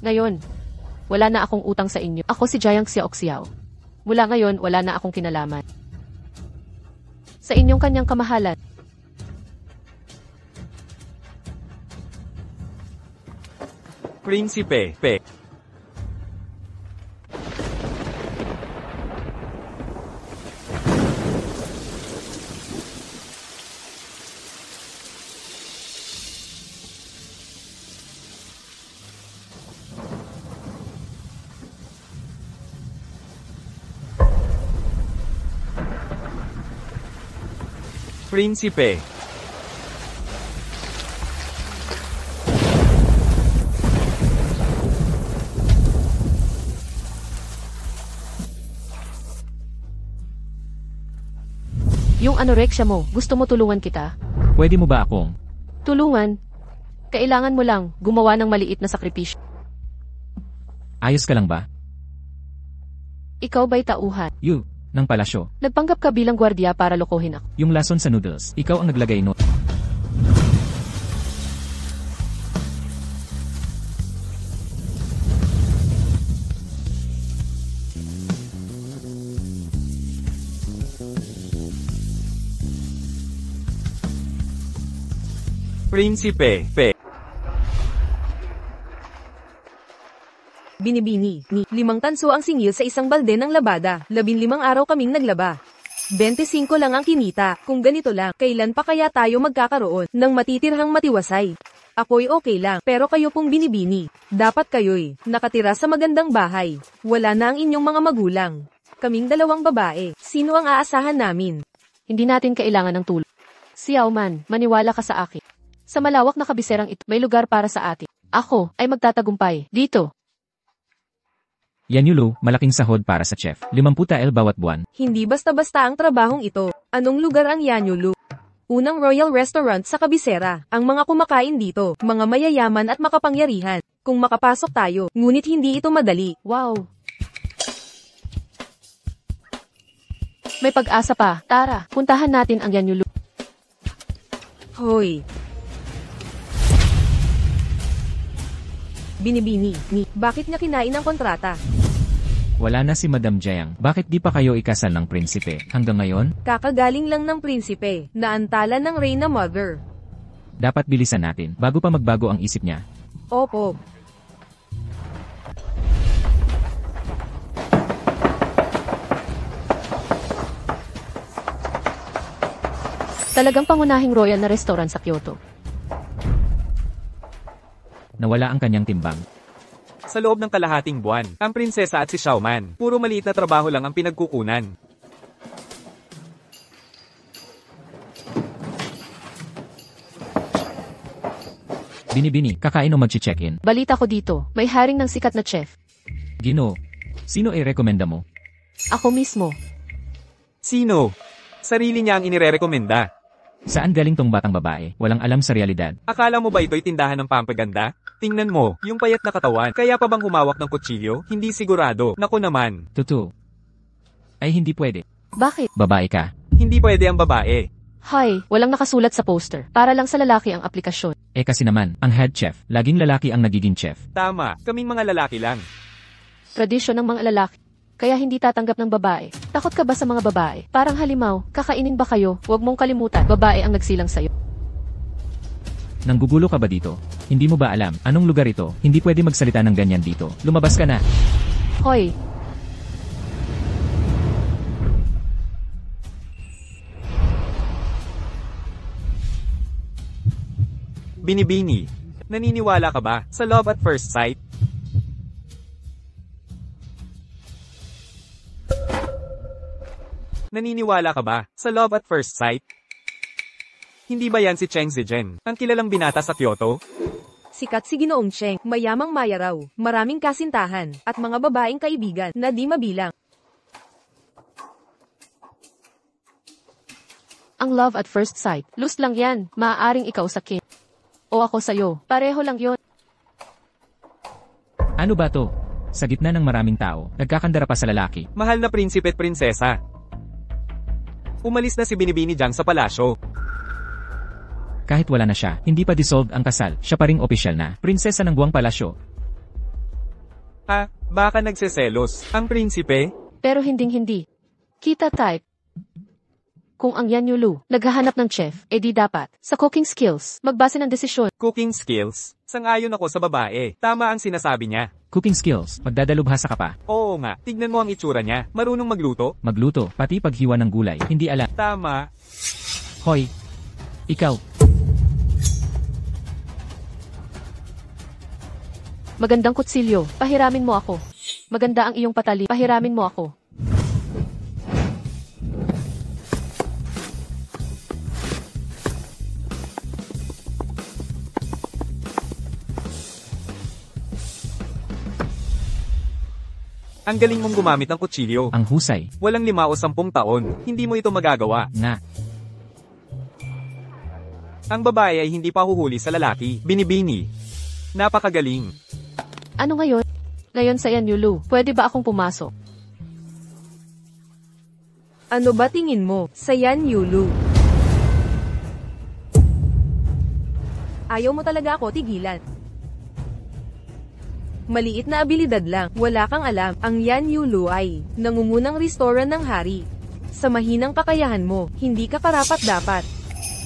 Speaker 1: Ngayon, wala na akong utang sa inyo. Ako si Jiang Xiaoxiao. Mula ngayon, wala na akong kinalaman sa inyong kanyang kamahalan.
Speaker 2: Prinsipe, pe. Prinsipe.
Speaker 1: Yung anoreksya mo, gusto mo tulungan kita?
Speaker 3: Pwede mo ba akong?
Speaker 1: Tulungan? Kailangan mo lang gumawa ng maliit na sakripisyo.
Speaker 3: Ayos ka lang ba?
Speaker 1: Ikaw ba'y tauhan?
Speaker 3: You, ng palasyo.
Speaker 1: Nagpanggap ka bilang gwardiya para lokohin ako.
Speaker 3: Yung lason sa noodles, ikaw ang naglagay no.
Speaker 2: Prinsipe, pe.
Speaker 4: Binibini, ni 5 tanso ang singil sa isang balde ng labada. 15 araw kaming naglaba. 25 lang ang kinita. Kung ganito lang, kailan pa kaya tayo magkakaroon ng matitirhang matiwasay? Ako'y okay lang, pero kayo pong binibini. Dapat kayo'y nakatira sa magandang bahay. Wala na ang inyong mga magulang. Kaming 2 babae. Sino ang aasahan namin?
Speaker 1: Hindi natin kailangan ng tulong. Xiao Man, maniwala ka sa akin. Sa malawak na kabiserang ito, may lugar para sa atin. Ako ay magtatagumpay dito.
Speaker 3: Yan Yulo, malaking sahod para sa chef. 50 tael bawat buwan.
Speaker 4: Hindi basta-basta ang trabahong ito. Anong lugar ang Yanyulu? Unang Royal Restaurant sa kabisera. Ang mga kumakain dito, mga mayayaman at makapangyarihan. Kung makapasok tayo, ngunit hindi ito madali.
Speaker 1: Wow! May pag-asa pa. Tara, puntahan natin ang Yanyulu.
Speaker 4: Hoy! Binibini, ni, bakit niya kinain ang kontrata?
Speaker 3: Wala na si Madam Jiang. Bakit di pa kayo ikasal ng prinsipe? Hanggang ngayon?
Speaker 4: Kakagaling lang ng prinsipe, naantala ng Reyna Mother.
Speaker 3: Dapat bilisan natin, bago pa magbago ang isip niya.
Speaker 4: Opo.
Speaker 1: Talagang pangunahing royal na restaurant sa Kyoto.
Speaker 3: Nawala ang kanyang timbang.
Speaker 2: Sa loob ng kalahating buwan, ang prinsesa at si Xiao Man, puro maliit na trabaho lang ang pinagkukunan.
Speaker 3: Binibini, kakain o mag-check-in?
Speaker 1: Balita ko dito, may hiring ng sikat na chef.
Speaker 3: Gino, sino ay rekomenda mo?
Speaker 1: Ako mismo.
Speaker 2: Sino? Sarili niya ang inirerekomenda.
Speaker 3: Saan galing tong batang babae? Walang alam sa realidad.
Speaker 2: Akala mo ba ito'y tindahan ng pampaganda? Tingnan mo, yung payat na katawan. Kaya pa bang humawak ng kutsilyo? Hindi sigurado. Naku naman.
Speaker 3: Tutu. Ay hindi pwede.
Speaker 1: Bakit?
Speaker 3: Babae ka.
Speaker 2: Hindi pwede ang babae.
Speaker 1: Hay, walang nakasulat sa poster. Para lang sa lalaki ang aplikasyon.
Speaker 3: Eh kasi naman, ang head chef, laging lalaki ang nagiging chef.
Speaker 2: Tama, kaming mga lalaki lang.
Speaker 1: Tradisyon ng mga lalaki. Kaya hindi tatanggap ng babae. Takot ka ba sa mga babae? Parang halimaw, kakainin ba kayo? Huwag mong kalimutan, babae ang nagsilang sayo.
Speaker 3: Nanggugulo ka ba dito? Hindi mo ba alam, anong lugar ito? Hindi pwede magsalita ng ganyan dito. Lumabas ka na.
Speaker 1: Hoy!
Speaker 2: Binibini. Naniniwala ka ba sa love at first sight? Naniniwala ka ba sa love at first sight? Hindi ba yan si Cheng Zijen, ang kilalang binata sa Kyoto?
Speaker 4: Sikat si Ginoong Cheng, mayamang maya raw, maraming kasintahan, at mga babaeng kaibigan na di mabilang.
Speaker 1: Ang love at first sight, lust lang yan, maaaring ikaw sa Kim. O ako sa'yo, pareho lang yon.
Speaker 3: Ano ba to? Sa gitna ng maraming tao, nagkakandara pa sa lalaki.
Speaker 2: Mahal na prinsipe at prinsesa. Umalis na si Binibini Jiang sa palasyo.
Speaker 3: Kahit wala na siya, hindi pa dissolved ang kasal, siya pa ring opisyal na, prinsesa ng buwang palasyo.
Speaker 2: Baka nagseselos ang prinsipe?
Speaker 1: Pero hinding-hindi. Kita type. Kung ang Yan Yulu naghahanap ng chef, edi dapat, sa cooking skills, magbase ng desisyon.
Speaker 2: Cooking skills? Sang-ayon ako sa babae. Tama ang sinasabi niya.
Speaker 3: Cooking skills, magdadalubhasa ka pa.
Speaker 2: Oo nga, tignan mo ang itsura niya. Marunong magluto?
Speaker 3: Magluto, pati paghiwa ng gulay, hindi alam.
Speaker 2: Tama.
Speaker 3: Hoy! Ikaw!
Speaker 1: Magandang kutsilyo, pahiramin mo ako. Maganda ang iyong patali, pahiramin mo ako.
Speaker 2: Ang galing mong gumamit ng kutsilyo.
Speaker 3: Ang husay.
Speaker 2: Walang 5 o 10 taon, hindi mo ito magagawa.
Speaker 3: Nga.
Speaker 2: Ang babae ay hindi pa huhuli sa lalaki. Binibini. Napakagaling.
Speaker 1: Ano ngayon? Ngayon sa Yan Yulu, pwede ba akong pumasok?
Speaker 4: Ano ba tingin mo sa Yan Yulu? Ayaw mo talaga ako tigilan. Maliit na abilidad lang, wala kang alam, ang Yan Yulu ay nangungunang restoran ng hari. Sa mahinang kakayahan mo, hindi ka karapat-dapat.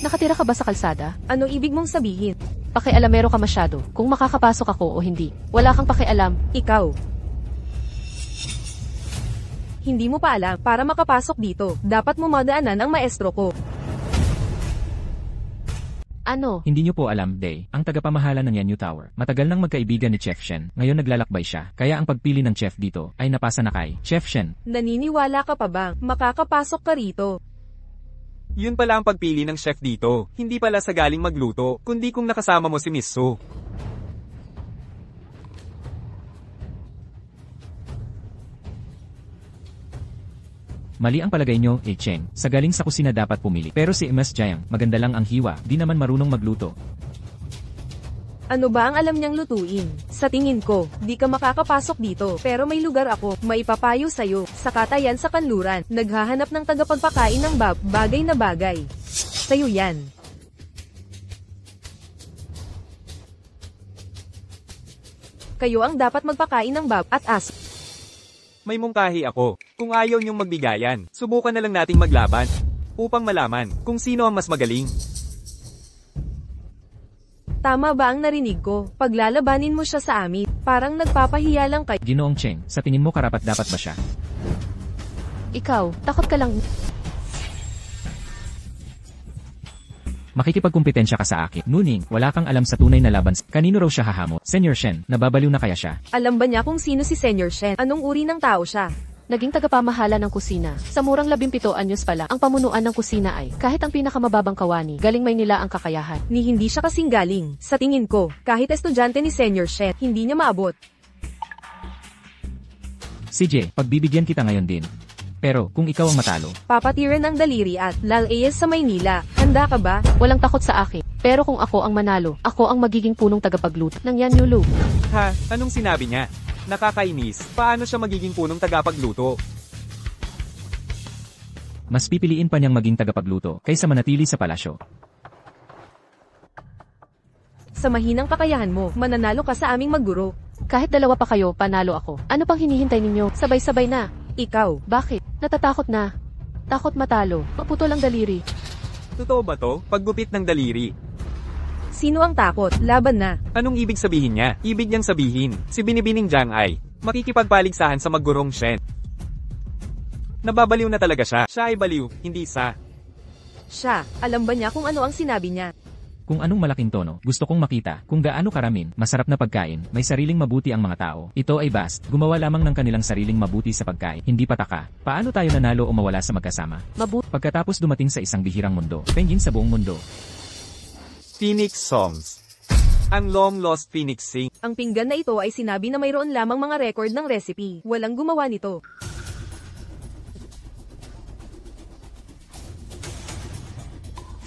Speaker 1: Nakatira ka ba sa kalsada?
Speaker 4: Ano ibig mong sabihin?
Speaker 1: Pakialamero ka masyado, kung makakapasok ako o hindi. Wala kang pakialam.
Speaker 4: Ikaw. Hindi mo pa alam, para makapasok dito, dapat mo madaanan ang maestro ko.
Speaker 1: Ano?
Speaker 3: Hindi nyo po alam, Day, ang tagapamahala ng Yanyu Tower. Matagal nang magkaibigan ni Chef Shen, ngayon naglalakbay siya. Kaya ang pagpili ng chef dito ay napasa na kay Chef Shen.
Speaker 4: Naniniwala ka pa bang makakapasok ka rito?
Speaker 2: Yun pala ang pagpili ng chef dito. Hindi pala sa galing magluto, kundi kung nakasama mo si Miss Su.
Speaker 3: Mali ang palagay nyo, Cheng. Sa galing sa kusina dapat pumili. Pero si Ms. Jiang, maganda lang ang hiwa, di naman marunong magluto.
Speaker 4: Ano ba ang alam niyang lutuin? Sa tingin ko, di ka makakapasok dito, pero may lugar ako, maipapayo sa'yo. Sa katayan sa kanluran, naghahanap ng tagapagpakain ng bagay na bagay. Sa'yo yan. Kayo ang dapat magpakain ng at aso.
Speaker 2: May mungkahi ako. Kung ayaw niyong magbigayan, subukan na lang nating maglaban. Upang malaman kung sino ang mas magaling.
Speaker 4: Tama ba ang narinig ko? Paglalabanin mo siya sa amin, parang nagpapahiya lang kayo.
Speaker 3: Ginoong Cheng, sa tingin mo karapat-dapat ba siya?
Speaker 1: Ikaw, takot ka lang.
Speaker 3: Makikipagkumpetensya ka sa akin. Nuning, wala kang alam sa tunay na laban. Kanino raw siya hahamot? Senior Shen, nababaliw na kaya siya?
Speaker 4: Alam ba niya kung sino si Senior Shen? Anong uri ng tao siya?
Speaker 1: Naging tagapamahala ng kusina. Sa murang 17 anyos pa lang, ang pamunuan ng kusina ay, kahit ang pinakamababang kawani, galing may nila ang kakayahan.
Speaker 4: Ni hindi siya kasing galing. Sa tingin ko, kahit estudyante ni Senior Shen, hindi niya maabot.
Speaker 3: CJ, pagbibigyan kita ngayon din. Pero, kung ikaw ang matalo,
Speaker 4: Papatiran ng daliri at Lal-Eyes sa Maynila. Handa ka ba?
Speaker 1: Walang takot sa akin. Pero kung ako ang manalo, ako ang magiging punong tagapagluto ng Yan Yulu.
Speaker 2: Ha? Anong sinabi niya? Nakakainis. Paano siya magiging punong tagapagluto?
Speaker 3: mas pipiliin pa niyang maging tagapagluto kaysa manatili sa palasyo.
Speaker 4: Sa mahinang kakayahan mo, mananalo ka sa aming magguro.
Speaker 1: Kahit dalawa pa kayo, panalo ako. Ano pang hinihintay ninyo? Sabay-sabay na.
Speaker 4: Ikaw.
Speaker 1: Bakit? Natatakot na. Takot matalo. Maputol ang daliri.
Speaker 2: Totoo ba to? Paggupit ng daliri.
Speaker 4: Sino ang takot? Laban na.
Speaker 2: Anong ibig sabihin niya? Ibig niyang sabihin, si Binibining Jiang ay makikipagpaligsahan sa maggurong Shen. Nababaliw na talaga siya. Siya ay baliw, hindi sa.
Speaker 4: Siya, alam ba niya kung ano ang sinabi niya?
Speaker 3: Kung anong malaking tono, gusto kong makita kung gaano karamin, masarap na pagkain, may sariling mabuti ang mga tao. Ito ay bast, gumawa lamang ng kanilang sariling mabuti sa pagkain, hindi pataka. Paano tayo nanalo o mawala sa magkasama? Pagkatapos dumating sa isang bihirang mundo, penguin sa buong mundo.
Speaker 2: Phoenix Songs. Ang long-lost Phoenix Sing.
Speaker 4: Ang pinggan na ito ay sinabi na mayroon lamang mga record ng recipe. Walang gumawa nito.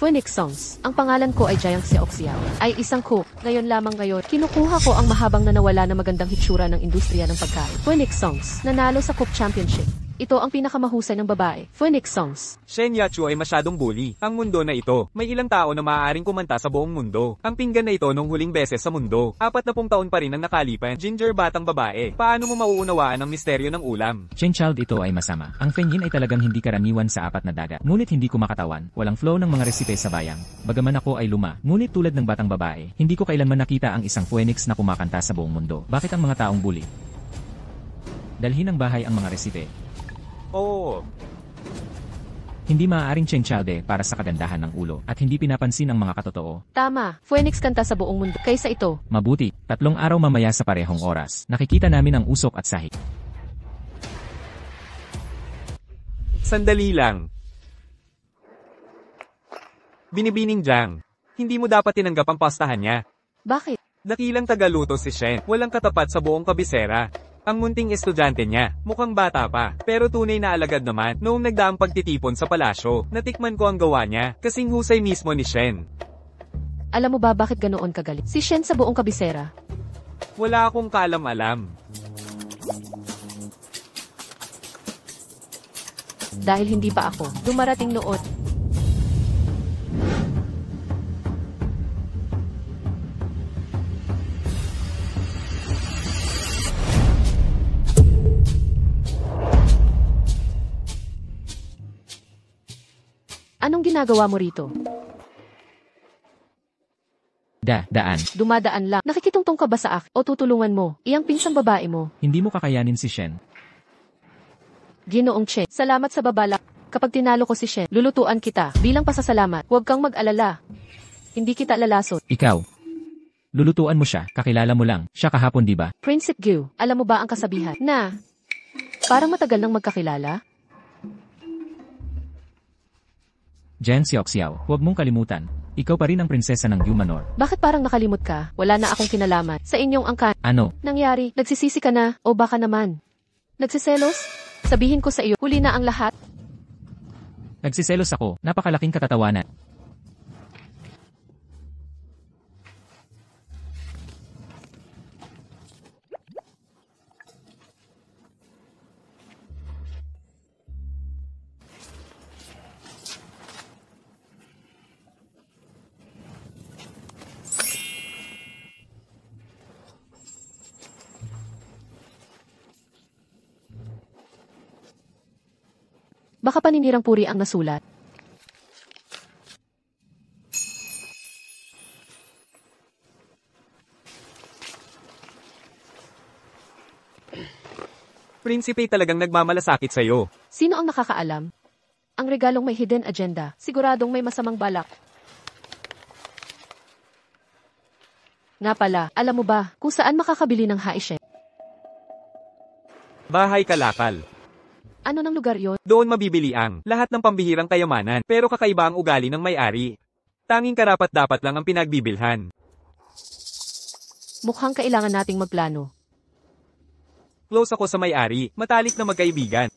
Speaker 1: Phoenix Songs. Ang pangalan ko ay Jiang Xiaoxiao. Ay isang cook. Ngayon lamang ngayon, kinukuha ko ang mahabang na nawala na magandang hitsura ng industriya ng pagkain. Phoenix Songs. Nanalo sa Cook Championship. Ito ang pinakamahusay ng babae. Phoenix Songs.
Speaker 2: Shen Yachu ay masyadong bully. Ang mundo na ito, may ilang tao na maaaring kumanta sa buong mundo. Ang pinggan na ito nung huling beses sa mundo. 40 taon pa rin ang nakalipan. Ginger batang babae. Paano mo mauunawaan ang misteryo ng ulam?
Speaker 3: Chen Child, ito ay masama. Ang Fenyin ay talagang hindi karaniwan sa apat na dagat. Ngunit hindi ko makatawan. Walang flow ng mga resipe sa bayang. Bagaman ako ay luma. Ngunit tulad ng batang babae, hindi ko kailanman nakita ang isang phoenix na kumakanta sa buong mundo. Bakit ang mga taong bully? Dalhin ng bahay ang mga resipe.
Speaker 2: Oo.
Speaker 3: Hindi maaaring Chen Child para sa kagandahan ng ulo at hindi pinapansin ang mga katotoo.
Speaker 1: Tama, Phoenix kanta sa buong mundo. Kaysa ito,
Speaker 3: Mabuti, 3 araw mamaya sa parehong oras. Nakikita namin ang usok at sahig.
Speaker 2: Sandali lang. Binibining Jiang. Hindi mo dapat tinanggap ang pastahan niya.
Speaker 1: bakit?
Speaker 2: Dakilang tagaluto si Shen. Walang katapat sa buong kabisera. Ang munting estudyante niya, mukhang bata pa, pero tunay na alagad naman. Noong nagdaang pagtitipon sa palasyo, natikman ko ang gawa niya, kasing husay mismo ni Shen.
Speaker 1: Alam mo ba bakit ganoon kagaling? Si Shen sa buong kabisera.
Speaker 2: Wala akong kaalam-alam.
Speaker 1: Dahil hindi pa ako dumarating noon. Anong ginagawa mo rito?
Speaker 3: Daan.
Speaker 1: Dumadaan lang. Nakikitungtong ka ba sa akin? O tutulungan mo? Iyang pinsang babae mo.
Speaker 3: Hindi mo kakayanin si Shen.
Speaker 1: Ginoong Che, salamat sa babala. Kapag tinalo ko si Shen, lulutuan kita. Bilang pasasalamat, huwag kang mag-alala. Hindi kita lalasot.
Speaker 3: Ikaw. Lulutuan mo siya, kakilala mo lang. Siya kahapon, di ba?
Speaker 1: Prinsip Gyu, alam mo ba ang kasabihan na parang matagal nang magkakilala?
Speaker 3: Jen Xiaoxiao, huwag mong kalimutan. Ikaw pa rin ang prinsesa ng Yumanor.
Speaker 1: Bakit parang nakalimot ka? Wala na akong kinalaman sa inyong angkan.
Speaker 3: Ano?
Speaker 1: Nangyari, nagsisisi ka na, o baka naman nagsiselos? Sabihin ko sa iyo, huli na ang lahat.
Speaker 3: Nagsiselos ako, napakalaking katatawanan.
Speaker 1: Baka paninirang puri ang nasulat.
Speaker 2: Prinsipe talagang nagmamalasakit sa'yo.
Speaker 1: Sino ang nakakaalam? Ang regalong may hidden agenda, siguradong may masamang balak. Nga pala, alam mo ba kung saan makakabili ng haishen?
Speaker 2: Bahay Kalakal.
Speaker 1: Ano ng lugar yon?
Speaker 2: Doon mabibili ang lahat ng pambihirang kayamanan, pero kakaiba ang ugali ng may-ari. Tanging karapat-dapat lang ang pinagbibilhan.
Speaker 1: Mukhang kailangan nating magplano.
Speaker 2: Close ako sa may-ari, matalik na magkaibigan.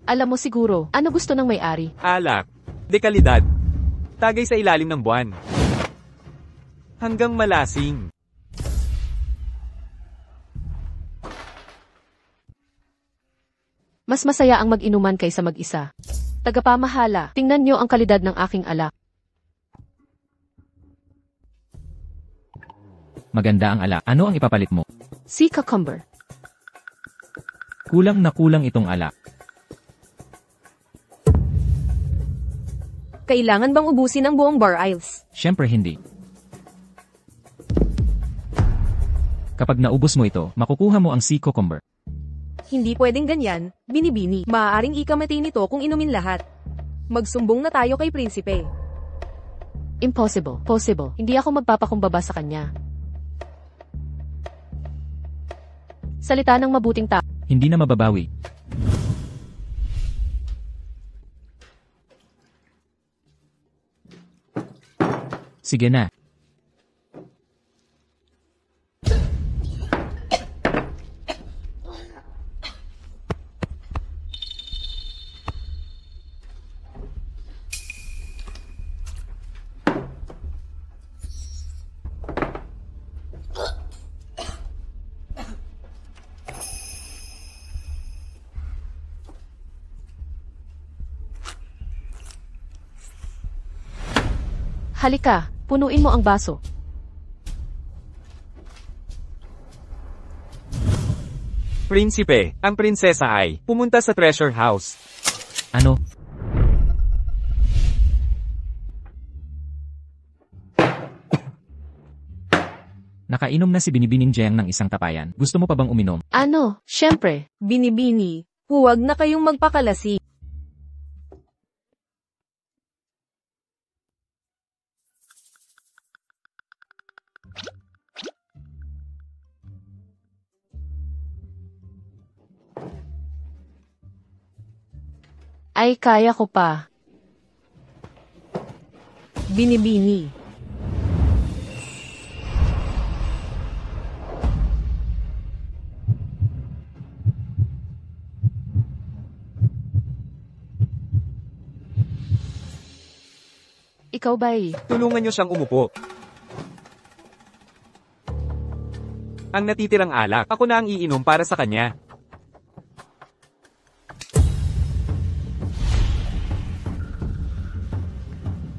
Speaker 1: Alam mo siguro, ano gusto ng may-ari?
Speaker 2: Alak, dekalidad, tagay sa ilalim ng buwan. Hanggang malasing.
Speaker 1: Mas masaya ang mag-inuman kaysa mag-isa. Tagapamahala, tingnan niyo ang kalidad ng aking alak.
Speaker 3: Maganda ang alak. Ano ang ipapalit mo?
Speaker 1: Sea cucumber.
Speaker 3: Kulang na kulang itong alak.
Speaker 4: Kailangan bang ubusin ang buong Bar Isles?
Speaker 3: Siyempre hindi. Kapag naubos mo ito, makukuha mo ang sea cucumber.
Speaker 4: Hindi pwedeng ganyan, binibini. Maaaring ikamatay nito kung inumin lahat. Magsumbong na tayo kay prinsipe.
Speaker 1: Impossible. Possible. Hindi ako magpapakumbaba sa kanya. Salita ng mabuting tao.
Speaker 3: Hindi na mababawi. Sige na.
Speaker 1: Halika, punuin mo ang baso.
Speaker 2: Prinsipe, ang prinsesa ay pumunta sa treasure house.
Speaker 3: Ano? Nakainom na si Binibining Jeng ng isang tapayan. Gusto mo pa bang uminom?
Speaker 1: Ano? Siyempre.
Speaker 4: Binibini, huwag na kayong magpakalasi.
Speaker 1: Ay, kaya ko pa.
Speaker 4: Binibini.
Speaker 1: Ikaw ba'y?
Speaker 2: Tulungan niyo siyang umupo. Ang natitirang alak, ako na ang iinom para sa kanya.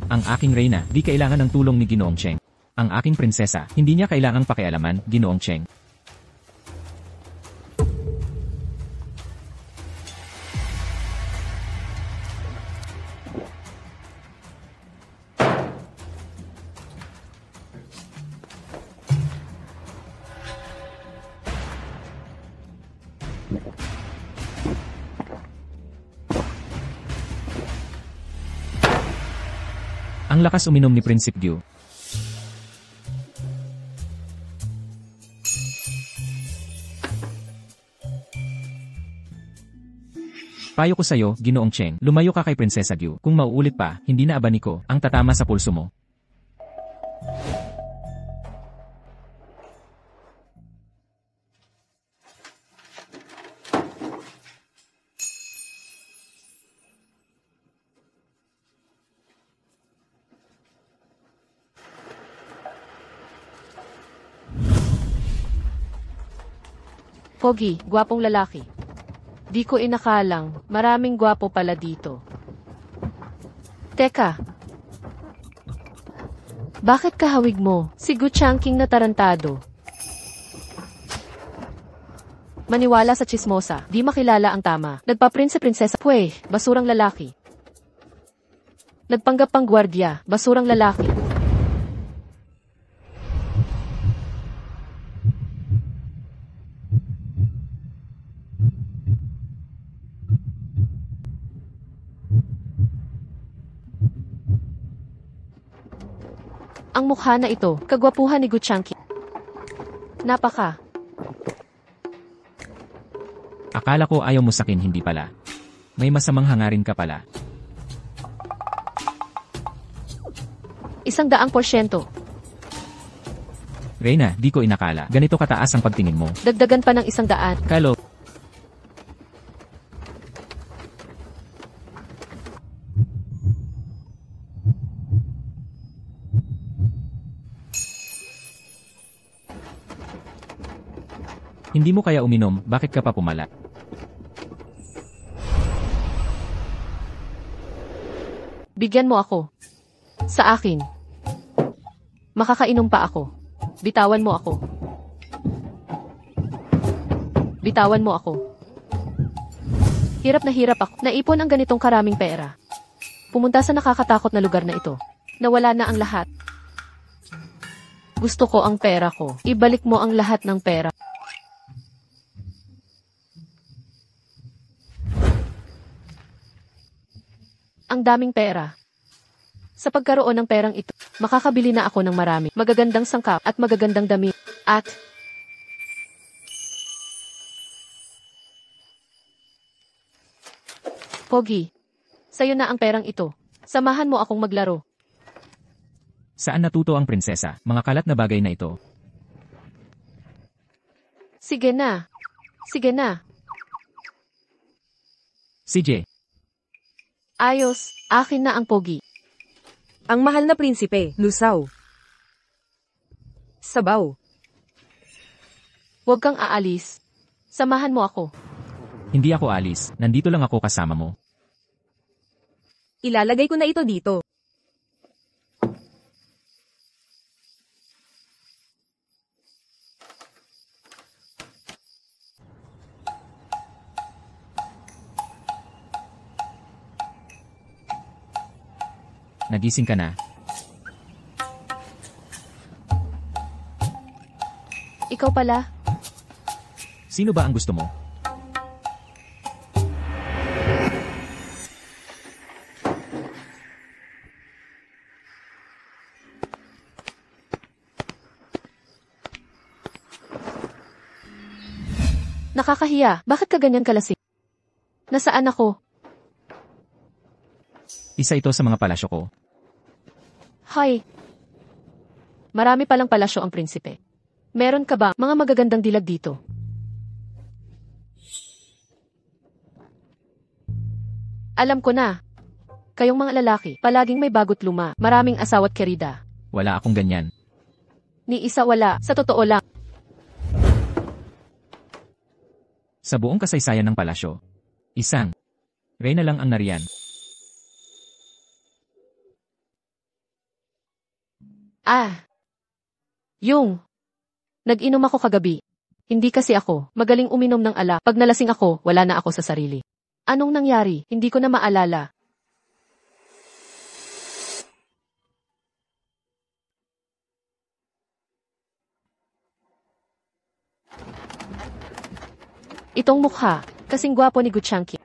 Speaker 3: Ang aking reyna, di kailangan ng tulong ni Ginoong Cheng. Ang aking prinsesa, hindi niya kailangang pakialaman, Ginoong Cheng. Ang lakas uminom ni Prinsip Gyu. Payo ko sa'yo, Ginoong Cheng, lumayo ka kay Prinsesa Gyu. Kung mauulit pa, hindi na abaniko ang tatama sa pulso mo.
Speaker 1: Pogi, gwapong lalaki. Di ko inakalang, maraming gwapo pala dito. Teka. Bakit kahawig mo, si Gu Changqing na tarantado? Maniwala sa chismosa, di makilala ang tama. Nagpa-prinse-prinsesa, pweh, basurang lalaki. Nagpanggap pang gwardya, basurang lalaki. Ang mukha na ito, kagwapuhan ni Gu Changqing. Napaka.
Speaker 3: Akala ko ayaw mo sakin, hindi pala. May masamang hangarin ka pala.
Speaker 1: 100%.
Speaker 3: Reyna, di ko inakala. Ganito kataas ang pagtingin mo.
Speaker 1: Dagdagan pa ng 100.
Speaker 3: Kalo, hindi mo kaya uminom, bakit ka pa pumala?
Speaker 1: Bigyan mo ako. Sa akin. Makakainom pa ako. Bitawan mo ako. Bitawan mo ako. Hirap na hirap ako. Naipon ang ganitong karaming pera. Pumunta sa nakakatakot na lugar na ito. Nawala na ang lahat. Gusto ko ang pera ko. Ibalik mo ang lahat ng pera. Ang daming pera. Sa pagkaroon ng perang ito, makakabili na ako ng marami, magagandang sangkap at magagandang damit. At Pogi, sayo na ang perang ito. Samahan mo akong maglaro.
Speaker 3: Saan natuto ang prinsesa? Mga kalat na bagay na ito.
Speaker 1: Sige na. Sige na.
Speaker 3: CJ,
Speaker 1: Ayos, akin na ang pogi.
Speaker 4: Ang mahal na prinsipe, lusaw. Sabaw.
Speaker 1: Huwag kang aalis. Samahan mo ako.
Speaker 3: hindi ako alis, nandito lang ako kasama mo.
Speaker 4: Ilalagay ko na ito dito.
Speaker 3: Nagising ka na.
Speaker 1: Ikaw pala?
Speaker 3: Sino ba ang gusto mo?
Speaker 1: Nakakahiya. Bakit ka ganyan kalasing? Nasaan ako?
Speaker 3: Isa ito sa mga palasyo ko.
Speaker 1: Hay. Marami palang palasyo ang prinsipe. Meron ka ba mga magagandang dilag dito? Alam ko na. Kayong mga lalaki, palaging may bagot luma, maraming asawa't kerida.
Speaker 3: Wala akong ganyan.
Speaker 1: Ni isa wala, sa totoo lang.
Speaker 3: Sa buong kasaysayan ng palasyo, isang reyna lang ang nariyan.
Speaker 1: Yung nag-inom ako kagabi. Hindi kasi ako magaling uminom ng alak. Pag nalasing ako, wala na ako sa sarili. Anong nangyari? Hindi ko na maalala. Itong mukha, kasing gwapo ni Guchanki.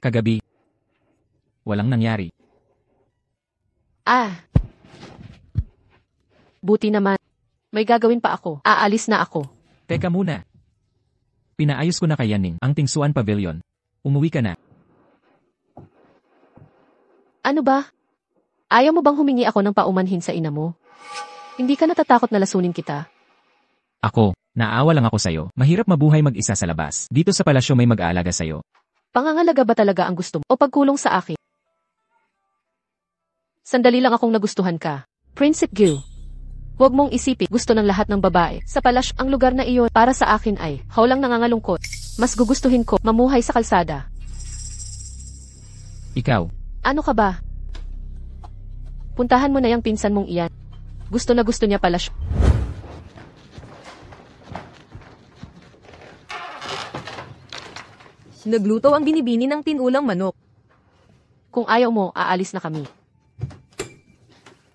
Speaker 3: Kagabi, walang nangyari.
Speaker 1: Buti naman. May gagawin pa ako. Aalis na ako.
Speaker 3: Teka muna. Pinaayos ko na kay Yaning ang Tingsuan Pavilion. Umuwi ka na.
Speaker 1: Ano ba? Ayaw mo bang humingi ako ng paumanhin sa ina mo? Hindi ka natatakot na lasunin kita?
Speaker 3: Ako, naawa lang ako sa'yo. Mahirap mabuhay mag-isa sa labas. Dito sa palasyo may mag-aalaga sa'yo.
Speaker 1: Pangangalaga ba talaga ang gusto mo o pagkulong sa akin? Sandali lang akong nagustuhan ka. Prinsipe Gil. Huwag mong isipin, gusto ng lahat ng babae. Sa palasyo, ang lugar na iyon, para sa akin ay, hawlang nangangalungkot. Mas gugustuhin ko, mamuhay sa kalsada.
Speaker 3: Ikaw,
Speaker 1: Ano ka ba? Puntahan mo na yung pinsan mong iyan. Gusto na gusto niya palasyo.
Speaker 4: Nagluto ang binibini ng tinulang manok.
Speaker 1: Kung ayaw mo, aalis na kami.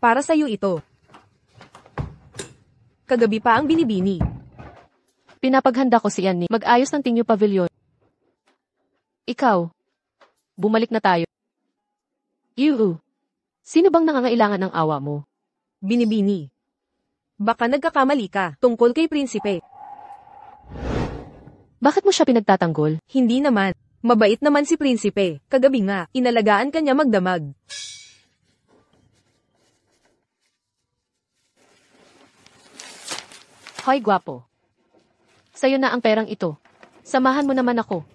Speaker 4: Para sa'yo ito. Kagabi pa ang binibini.
Speaker 1: Pinapaghanda ko si Yanni. Mag-ayos ng Tingyo Pavilion. Ikaw. Bumalik na tayo. Yuhu. Sino bang nangangailangan ng awa mo?
Speaker 4: Binibini. Baka nagkakamali ka tungkol kay prinsipe.
Speaker 1: Bakit mo siya pinagtatanggol?
Speaker 4: Hindi naman. Mabait naman si prinsipe. Kagabi nga, inalagaan ka niya magdamag.
Speaker 1: Hoy, gwapo. Sa'yo na ang perang ito. Samahan mo naman ako.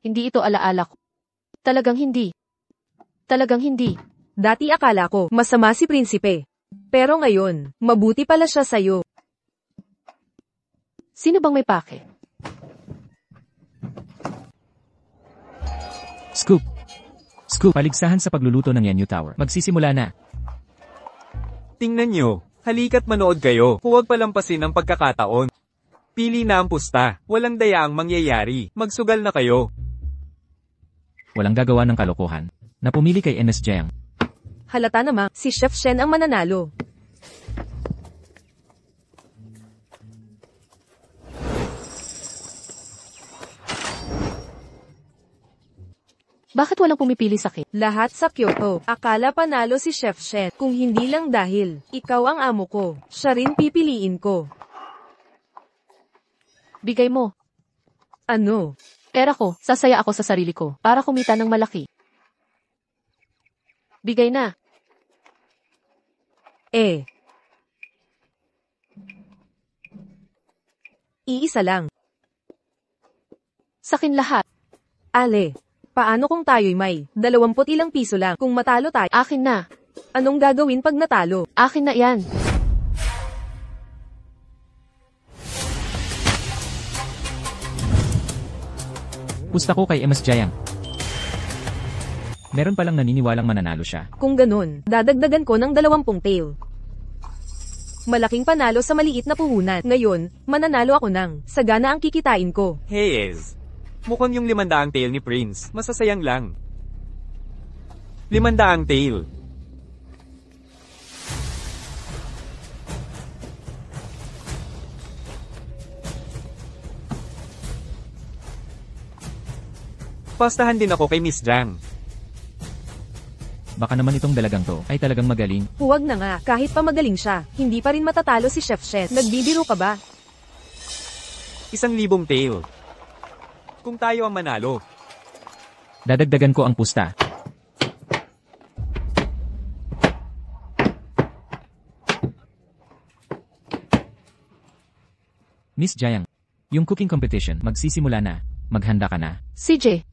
Speaker 1: Hindi ito alaala ko. Talagang hindi. Talagang hindi.
Speaker 4: Dati akala ko, masama si prinsipe. Pero ngayon, mabuti pala siya sa'yo.
Speaker 1: Sino bang may pake?
Speaker 3: Scoop. Scoop, paligsahan sa pagluluto ng Yanyu Tower. Magsisimula na.
Speaker 2: Tingnan nyo, halika't manood kayo, huwag palampasin ang pagkakataon. Pili na ang pusta, walang dayaang mangyayari, magsugal na kayo.
Speaker 3: Walang gagawa ng kalokohan. Napumili kay Enes Jiang.
Speaker 4: Halata naman, si Chef Shen ang mananalo.
Speaker 1: Bakit walang pumipili sa akin?
Speaker 4: Lahat sa Kyoto. Akala panalo si Chef Shen. Kung hindi lang dahil, ikaw ang amo ko. Siya rin pipiliin ko.
Speaker 1: Bigay mo.
Speaker 4: Ano?
Speaker 1: Pera ko, sasaya ako sa sarili ko, para kumita ng malaki. Bigay na.
Speaker 4: Iisa lang.
Speaker 1: Sakin lahat.
Speaker 4: Ale, paano kung tayo'y may 20 ilang piso lang? Kung matalo tayo,
Speaker 1: Akin na.
Speaker 4: anong gagawin pag natalo?
Speaker 1: Akin na yan.
Speaker 3: Pusta ko kay Enes Jiang. Meron palang naniniwalang mananalo siya.
Speaker 4: Kung ganun, dadagdagan ko ng 20 tail. Malaking panalo sa maliit na puhunan. Ngayon, mananalo ako ng sagana ang kikitain ko.
Speaker 2: Hey Ez. Mukhang yung 500 tail ni Prince. Masasayang lang. 500 tail. Pastahan din ako kay Miss Jang.
Speaker 3: Baka naman itong dalagang to ay talagang magaling.
Speaker 4: Huwag na nga, kahit pa magaling siya, hindi pa rin matatalo si Chef Shet. Nagbibiro ka ba?
Speaker 2: 1,000 tail. Kung tayo ang manalo.
Speaker 3: Dadagdagan ko ang pusta. Miss Jayang, yung cooking competition magsisimula na. Maghanda ka na.
Speaker 1: CJ.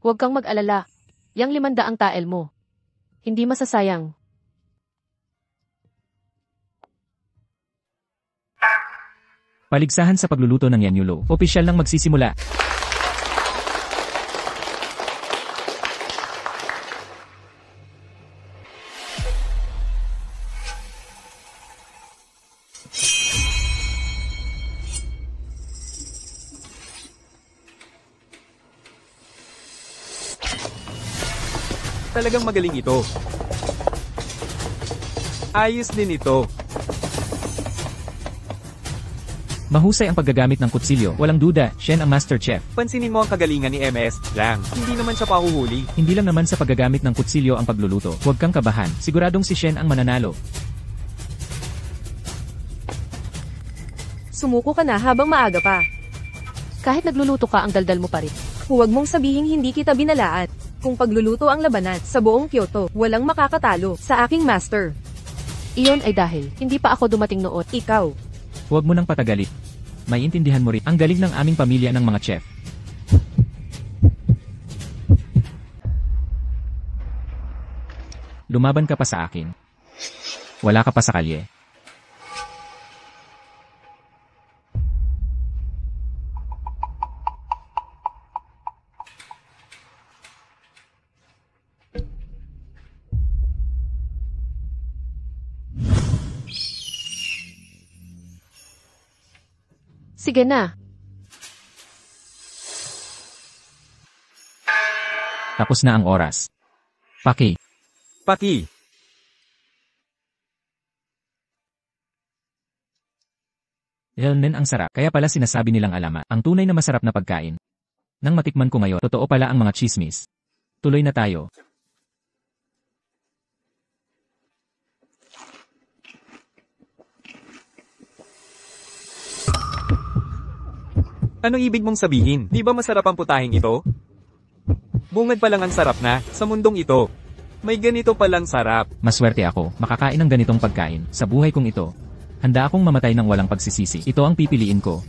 Speaker 1: Huwag kang mag-alala. Yang 500 tael mo. Hindi masasayang.
Speaker 3: Paligsahan sa pagluluto ng Yanyulo. Opisyal nang magsisimula.
Speaker 2: Talagang magaling ito. Ayos din ito.
Speaker 3: Mahusay ang paggagamit ng kutsilyo. Walang duda, Shen ang master chef.
Speaker 2: Pansinin mo ang kagalingan ni MS Jang. Hindi naman siya pahuhuli.
Speaker 3: Hindi lang naman sa paggagamit ng kutsilyo ang pagluluto. Huwag kang kabahan. Siguradong si Shen ang mananalo.
Speaker 4: Sumuko ka na habang maaga pa.
Speaker 1: Kahit nagluluto ka, ang daldal mo pa rin.
Speaker 4: Huwag mong sabihing hindi kita binalaan. Kung pagluluto ang labanan sa buong Kyoto, walang makakatalo sa aking master.
Speaker 1: Iyon ay dahil hindi pa ako dumating noon.
Speaker 4: Ikaw.
Speaker 3: Huwag mo nang patagalin. Maiintindihan mo rin ang galing ng aming pamilya ng mga chef. Lumaban ka pa sa akin. Wala ka pa sa kalye.
Speaker 1: Sige na.
Speaker 3: Tapos na ang oras. Paki.
Speaker 2: Paki.
Speaker 3: Ramen ang sarap. Kaya pala sinasabi nilang alama, ang tunay na masarap na pagkain. Nang matikman ko ngayon, totoo pala ang mga chismis. Tuloy na tayo.
Speaker 2: Ano ibig mong sabihin? Di ba masarap ang putahing ito? Bungad pa lang ang sarap na, sa mundong ito. May ganito palang sarap.
Speaker 3: Maswerte ako, makakain ng ganitong pagkain, sa buhay kong ito. Handa akong mamatay ng walang pagsisisi. Ito ang pipiliin ko.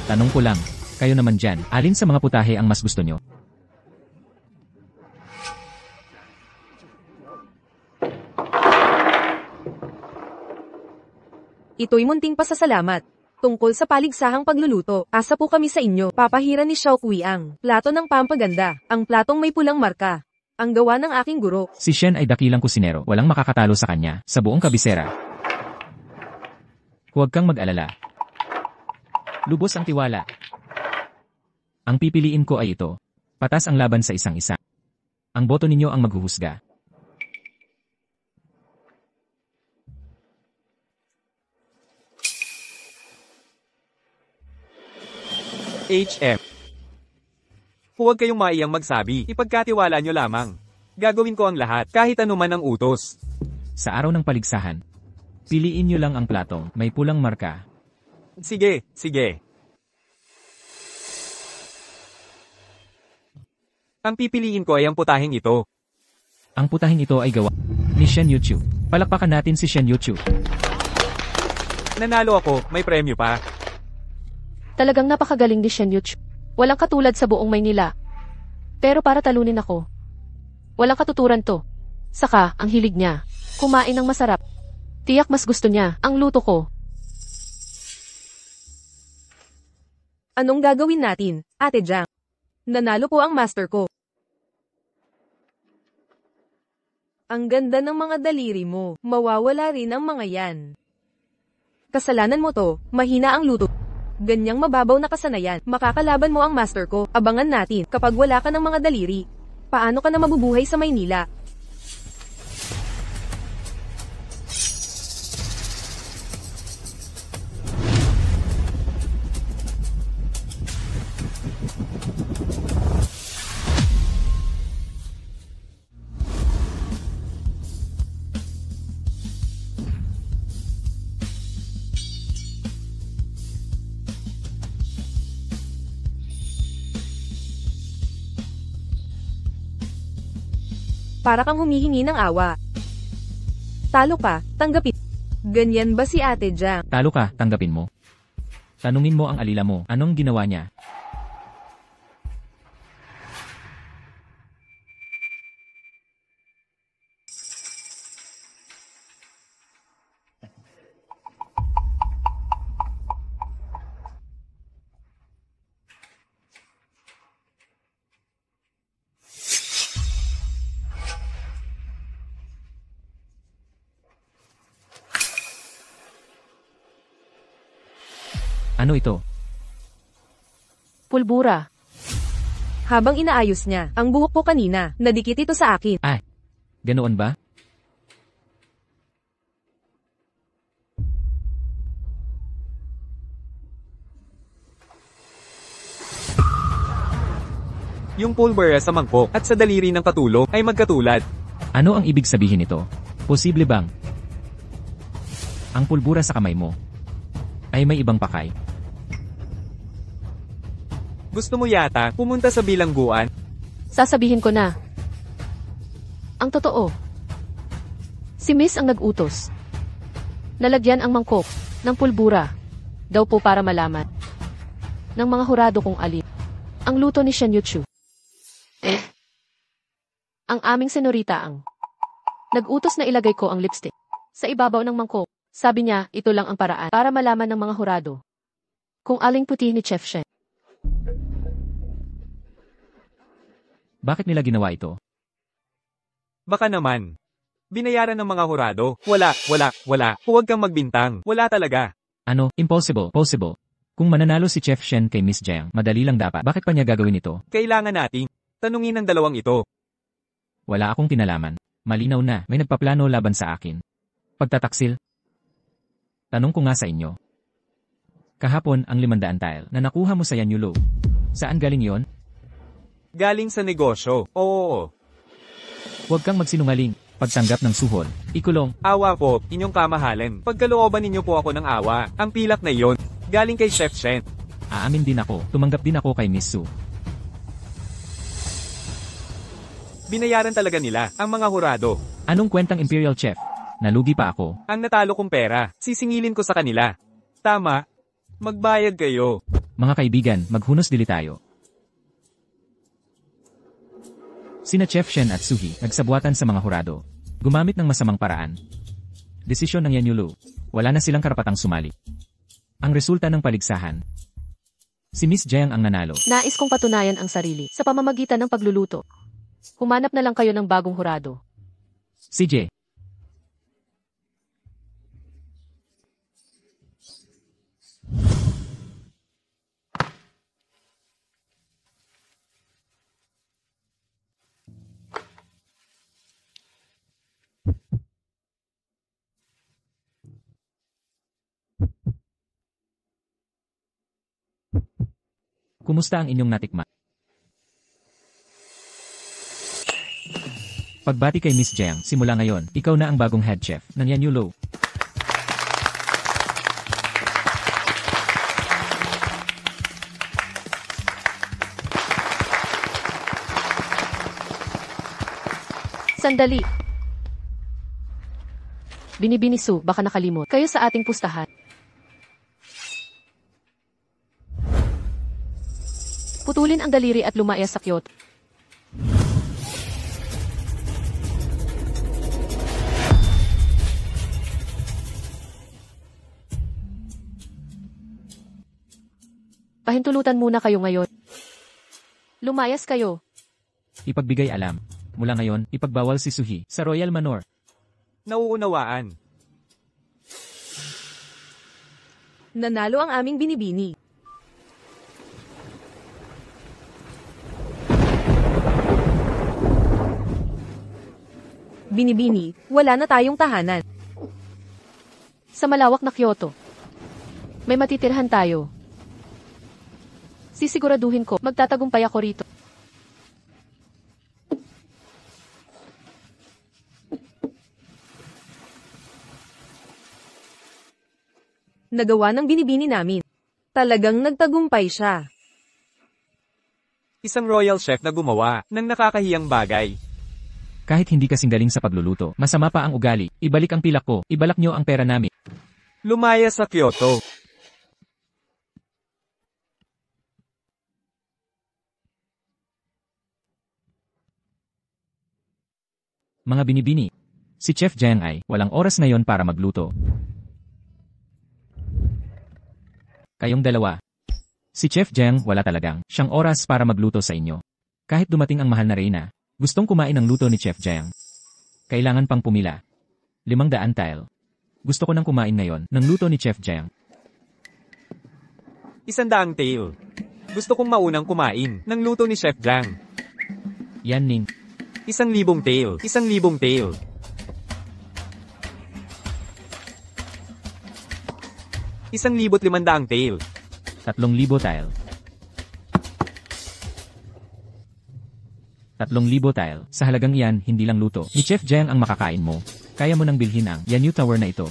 Speaker 3: Tanong ko lang, kayo naman dyan, alin sa mga putahe ang mas gusto nyo?
Speaker 4: Ito'y munting pasasalamat. Tungkol sa paligsahang pagluluto, asa po kami sa inyo, papahira ni Xiao Kui ang plato ng pampaganda, ang platong may pulang marka. Ang gawa ng aking guro.
Speaker 3: Si Shen ay dakilang kusinero, walang makakatalo sa kanya, sa buong kabisera. Huwag kang mag-alala. Lubos ang tiwala. Ang pipiliin ko ay ito. Patas ang laban sa isang isa. Ang boto ninyo ang maghuhusga.
Speaker 2: HM. Huwag kayong maiyang magsabi, ipagkatiwala nyo lamang. Gagawin ko ang lahat, kahit anuman ang utos.
Speaker 3: Sa araw ng paligsahan, piliin nyo lang ang platong may pulang marka.
Speaker 2: Sige, sige. Ang pipiliin ko ay ang putahing ito.
Speaker 3: Ang putahing ito ay gawa ni Shen Yuchu. Palakpakan natin si Shen Yuchu.
Speaker 2: Nanalo ako, may premyo pa.
Speaker 1: Talagang napakagaling ni Shen Yuchu. Walang katulad sa buong Maynila. Pero para talunin ako, walang katuturan to. Saka, ang hilig niya, kumain ng masarap. Tiyak mas gusto niya ang luto ko.
Speaker 4: Anong gagawin natin, Ate Jang? Nanalo po ang master ko. Ang ganda ng mga daliri mo, mawawala rin ang mga yan. Kasalanan mo to, mahina ang luto. Ganyang mababaw na kasanayan, makakalaban mo ang master ko, abangan natin, kapag wala ka ng mga daliri. Paano ka na mabubuhay sa Maynila? Para kang humihingi ng awa. Talo ka, tanggapin. Ganyan ba si Ate Jang?
Speaker 3: Talo ka, tanggapin mo. Tanungin mo ang alila mo, anong ginawa niya? Ano ito?
Speaker 1: Pulbura.
Speaker 4: Habang inaayos niya, ang buhok ko kanina, nadikit ito sa akin.
Speaker 3: Ganoon ba?
Speaker 2: Yung pulbura sa mangkok at sa daliri ng katulong ay magkatulad.
Speaker 3: Ano ang ibig sabihin nito? Posible bang ang pulbura sa kamay mo ay may ibang pakay?
Speaker 2: Gusto mo yata pumunta sa bilangguan?
Speaker 1: Sasabihin ko na. Ang totoo. Si Miss ang nag-utos. Nalagyan ang mangkok ng pulbura. Daw po para malaman ng mga hurado kung alin ang luto ni Shen Yuchu. Ang aming senorita ang nag-utos na ilagay ko ang lipstick sa ibabaw ng mangkok. Sabi niya, ito lang ang paraan para malaman ng mga hurado kung aling puti ni Chef Shen.
Speaker 3: Bakit nila ginawa ito?
Speaker 2: Baka naman. Binayaran ng mga hurado. Wala. Huwag kang magbintang. Wala talaga.
Speaker 3: Ano? Impossible. Possible. Kung mananalo si Chef Shen kay Miss Jiang, madali lang dapat. Bakit pa niya gagawin ito?
Speaker 2: Kailangan nating tanungin ng dalawang ito.
Speaker 3: Wala akong kinalaman. Malinaw na, may nagpaplano laban sa akin. Pagtataksil? Tanong ko nga sa inyo. Kahapon ang 500 tile na nakuha mo sa Yanyulo. Saan galing yon?
Speaker 2: Galing sa negosyo. Oo.
Speaker 3: Huwag kang magsinungaling. Pagtanggap ng suhol, ikulong.
Speaker 2: Awa po, inyong kamahalan. Pagkalooban ninyo po ako ng awa. Ang pilak na iyon, galing kay Chef Shen.
Speaker 3: Aamin din ako. Tumanggap din ako kay Miss Su.
Speaker 2: Binayaran talaga nila ang mga hurado.
Speaker 3: Anong kwentang Imperial Chef? Nalugi pa ako.
Speaker 2: Ang natalo kong pera, sisingilin ko sa kanila. Tama? Magbayad kayo.
Speaker 3: Mga kaibigan, maghunos dili tayo. Sina Chef Shen at Suhi nagsabuatan sa mga hurado. Gumamit ng masamang paraan. Desisyon ng Yanyulo. Wala na silang karapatang sumali. Ang resulta ng paligsahan. Si Miss Jiang ang nanalo.
Speaker 1: Nais kong patunayan ang sarili sa pamamagitan ng pagluluto. Humanap na lang kayo ng bagong hurado.
Speaker 3: CJ. Kumusta ang inyong natikma? Pagbati kay Miss Jiang, simula ngayon, ikaw na ang bagong head chef ng Yanyulo.
Speaker 1: Sandali. Binibinisu, baka nakalimot kayo sa ating pustahan. Putulin ang daliri at lumaya sa Kyoto. Pahintulutan muna kayo ngayon. Lumayas kayo.
Speaker 3: Ipagbigay alam. Mula ngayon, ipagbawal si Suhi sa Royal Manor.
Speaker 2: Nauunawaan.
Speaker 4: Nanalo ang aming binibini. Binibini, wala na tayong tahanan.
Speaker 1: Sa malawak na Kyoto, may matitirhan tayo. Sisiguraduhin ko, magtatagumpay ako rito.
Speaker 4: Nagawa ng binibini namin. Talagang nagtagumpay siya.
Speaker 2: Isang royal chef na gumawa ng nakakahiyang bagay.
Speaker 3: Kahit hindi kasing galing sa pagluluto, masama pa ang ugali. Ibalik ang pilak ko, ibalak nyo ang pera namin.
Speaker 2: Lumaya sa Kyoto.
Speaker 3: Mga binibini. Si Chef Jiang ay walang oras ngayon para magluto. Kayong dalawa. Si Chef Jiang wala talagang siyang oras para magluto sa inyo. Kahit dumating ang mahal na reyna, gustong kumain ng luto ni Chef Jiang. Kailangan pang pumila. 500 tile. Gusto ko nang kumain ngayon ng luto ni Chef Jiang.
Speaker 2: 100 tail. Gusto kong maunang kumain ng luto ni Chef Jiang.
Speaker 3: Yan Ning.
Speaker 2: 1,000 tail. 1,000 tail. 1,500 tail.
Speaker 3: 3,000 tile. 3,000 tile. Sa halagang iyan, hindi lang luto ni Chef Jiang ang makakain mo. Kaya mo nang bilhin ang Yanyu Tower na ito.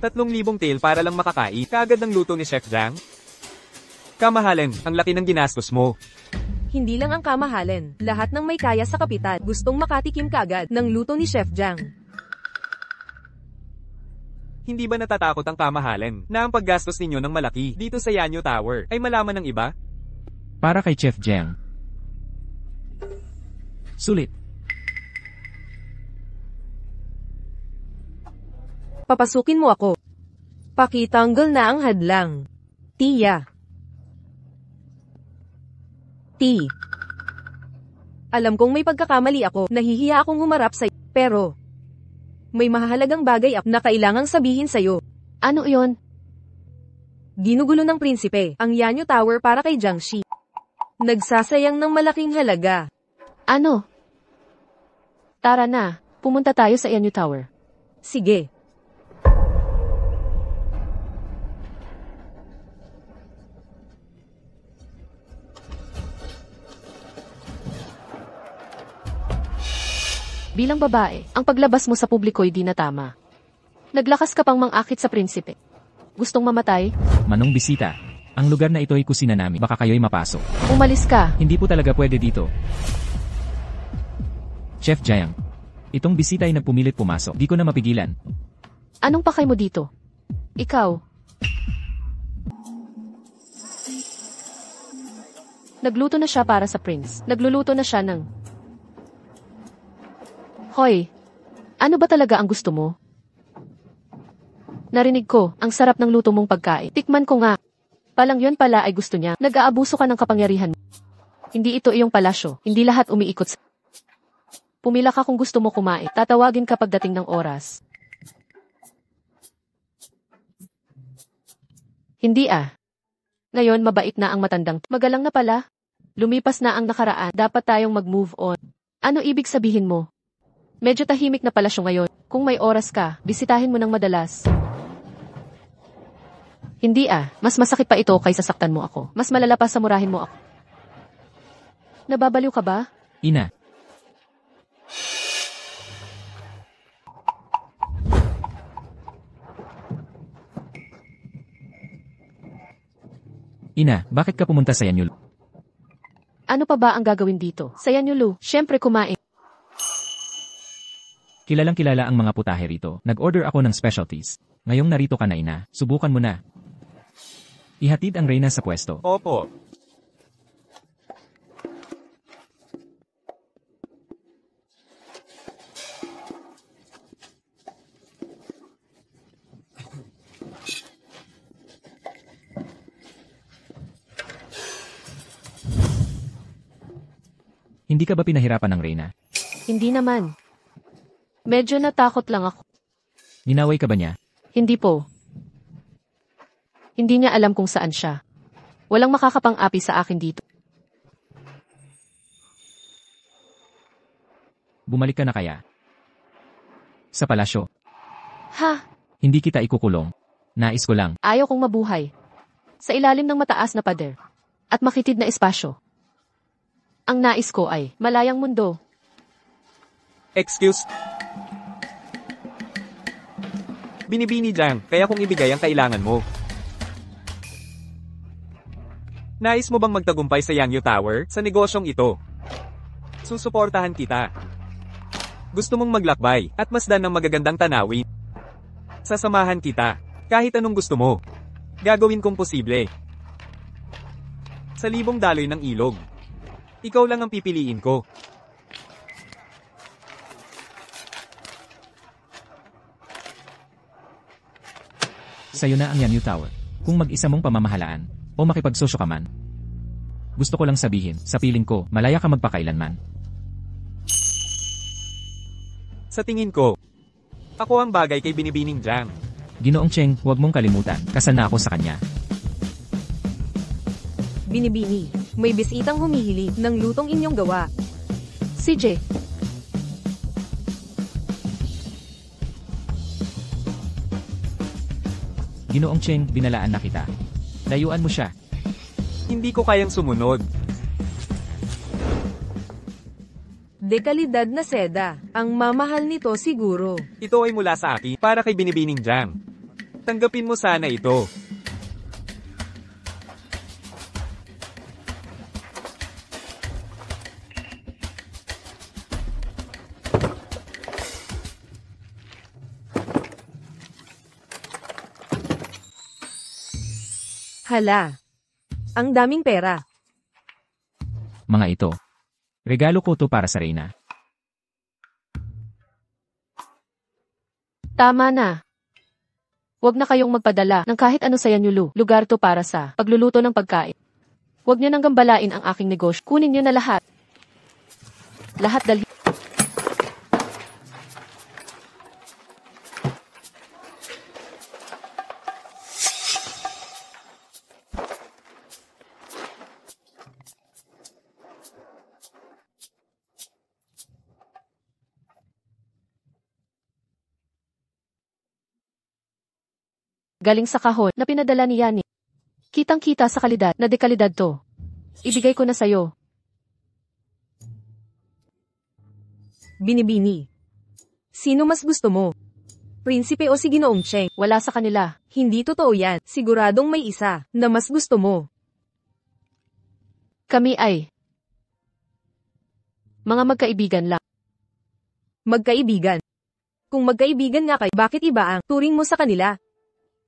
Speaker 2: 3,000 tail para lang makakain kaagad ng luto ni Chef Jiang? Kamahalan, ang laki ng ginastos mo.
Speaker 4: Hindi lang ang kamahalan. Lahat ng may kaya sa kapitan gustong makatikim kaagad ng luto ni Chef Jiang.
Speaker 2: Hindi ba natatakot ang kamahalan na ang paggastos ninyo ng malaki dito sa Yanyu Tower ay malaman ng iba?
Speaker 3: Para kay Chef Jiang. Sulit.
Speaker 4: Papasukin mo ako. Pakitanggal na ang hadlang. Tiya. T. Alam kong may pagkakamali ako, nahihiya akong humarap sa'yo, pero may mahalagang bagay na kailangang sabihin sa'yo.
Speaker 1: Ano iyon?
Speaker 4: Ginugulo ng prinsipe, ang Yanyu Tower para kay Jiangxi. Nagsasayang ng malaking halaga.
Speaker 1: Ano? Tara na, pumunta tayo sa Yanyu Tower.
Speaker 4: Sige.
Speaker 1: Bilang babae, ang paglabas mo sa publiko'y di na tama. Naglakas ka pang mangakit sa prinsipe. Gustong mamatay?
Speaker 3: Manong bisita. Ang lugar na ito ay kusina namin. Baka kayo'y mapasok.
Speaker 1: Umalis ka.
Speaker 3: Hindi po talaga pwede dito. Chef Jiang. Itong bisita ay nagpumilit pumasok. Di ko na mapigilan.
Speaker 1: Anong pakay mo dito? Ikaw. Nagluto na siya para sa prince. Nagluluto na siya ng... Hoy, ano ba talaga ang gusto mo? Narinig ko, ang sarap ng luto mong pagkain. Tikman ko nga. Palang yun pala ay gusto niya. Nag-aabuso ka ng kapangyarihan mo. Hindi ito iyong palasyo. Hindi lahat umiikot sa... Pumila ka kung gusto mo kumain. Tatawagin ka pagdating ng oras. Hindi ah. Ngayon mabait na ang matandang. Magalang na pala. Lumipas na ang nakaraan. Dapat tayong mag-move on. Ano ibig sabihin mo? Medyo tahimik na palasyo ngayon. Kung may oras ka, bisitahin mo ng madalas. Hindi ah, mas masakit pa ito kaysa saktan mo ako. Mas malala pa sa murahin mo ako. Nababaliw ka ba?
Speaker 3: Ina. Ina, bakit ka pumunta sa Yanyulu?
Speaker 1: Ano pa ba ang gagawin dito? Sa Yanyulu, syempre kumain.
Speaker 3: Kilalang kilala ang mga putahe rito. Nag-order ako ng specialties. Ngayong narito ka na ina, subukan mo na. Ihatid ang reyna sa pwesto.
Speaker 2: Opo.
Speaker 3: Hindi ka ba pinahirapan ng Reyna?
Speaker 1: Hindi naman. Medyo natakot lang ako.
Speaker 3: Ninaway ka ba niya?
Speaker 1: Hindi po. Hindi niya alam kung saan siya. Walang makakapang-api sa akin dito.
Speaker 3: Bumalik ka na kaya? Sa palasyo.
Speaker 1: Ha?
Speaker 3: Hindi kita ikukulong. Nais ko lang.
Speaker 1: Ayaw kong mabuhay. Sa ilalim ng mataas na pader. At makitid na espasyo. Ang nais ko ay malayang mundo.
Speaker 2: Excuse? Binibini Jiang, kaya kung ibigay ang kailangan mo. Nais mo bang magtagumpay sa Yangyu Tower, sa negosyong ito? Susuportahan kita. Gusto mong maglakbay, at masdan ng magagandang tanawin. Sasamahan kita, kahit anong gusto mo. Gagawin kong posible. Sa libong daloy ng ilog. Ikaw lang ang pipiliin ko.
Speaker 3: Sa'yo na ang Yanyu Tower. Kung mag-isa mong pamamahalaan, o makipagsosyo ka man. Gusto ko lang sabihin, sa piling ko, malaya ka magpakailanman.
Speaker 2: Sa tingin ko, ako ang bagay kay Binibining Jiang.
Speaker 3: Ginoong Cheng, huwag mong kalimutan, kasal na ako sa kanya.
Speaker 4: Binibini, may bisitang humihili ng lutong inyong gawa.
Speaker 1: Si J.
Speaker 3: Ginoong Cheng, binalaan na kita. Layuan mo siya.
Speaker 2: Hindi ko kayang sumunod.
Speaker 4: Dekalidad na seda, ang mamahal nito siguro.
Speaker 2: Ito ay mula sa akin, para kay Binibining Jiang. Tanggapin mo sana ito.
Speaker 4: Hala. Ang daming pera.
Speaker 3: Mga ito. Regalo ko to para sa Reyna.
Speaker 1: Tama na. Huwag na kayong magpadala ng kahit ano sa Yanyulu. Lugar to para sa pagluluto ng pagkain. Huwag niyo nang gambalain ang aking negosyo. Kunin niyo na lahat. Lahat dalhin. Galing sa kahon na pinadala ni Yani. Kitang-kita sa kalidad na dekalidad to. Ibigay ko na sayo.
Speaker 4: Binibini. Sino mas gusto mo? Prinsipe o si Ginoong Cheng?
Speaker 1: Wala sa kanila.
Speaker 4: Hindi totoo yan. Siguradong may isa na mas gusto mo.
Speaker 1: Kami ay mga magkaibigan lang.
Speaker 4: Magkaibigan. Kung magkaibigan nga kayo, bakit iba ang turing mo sa kanila?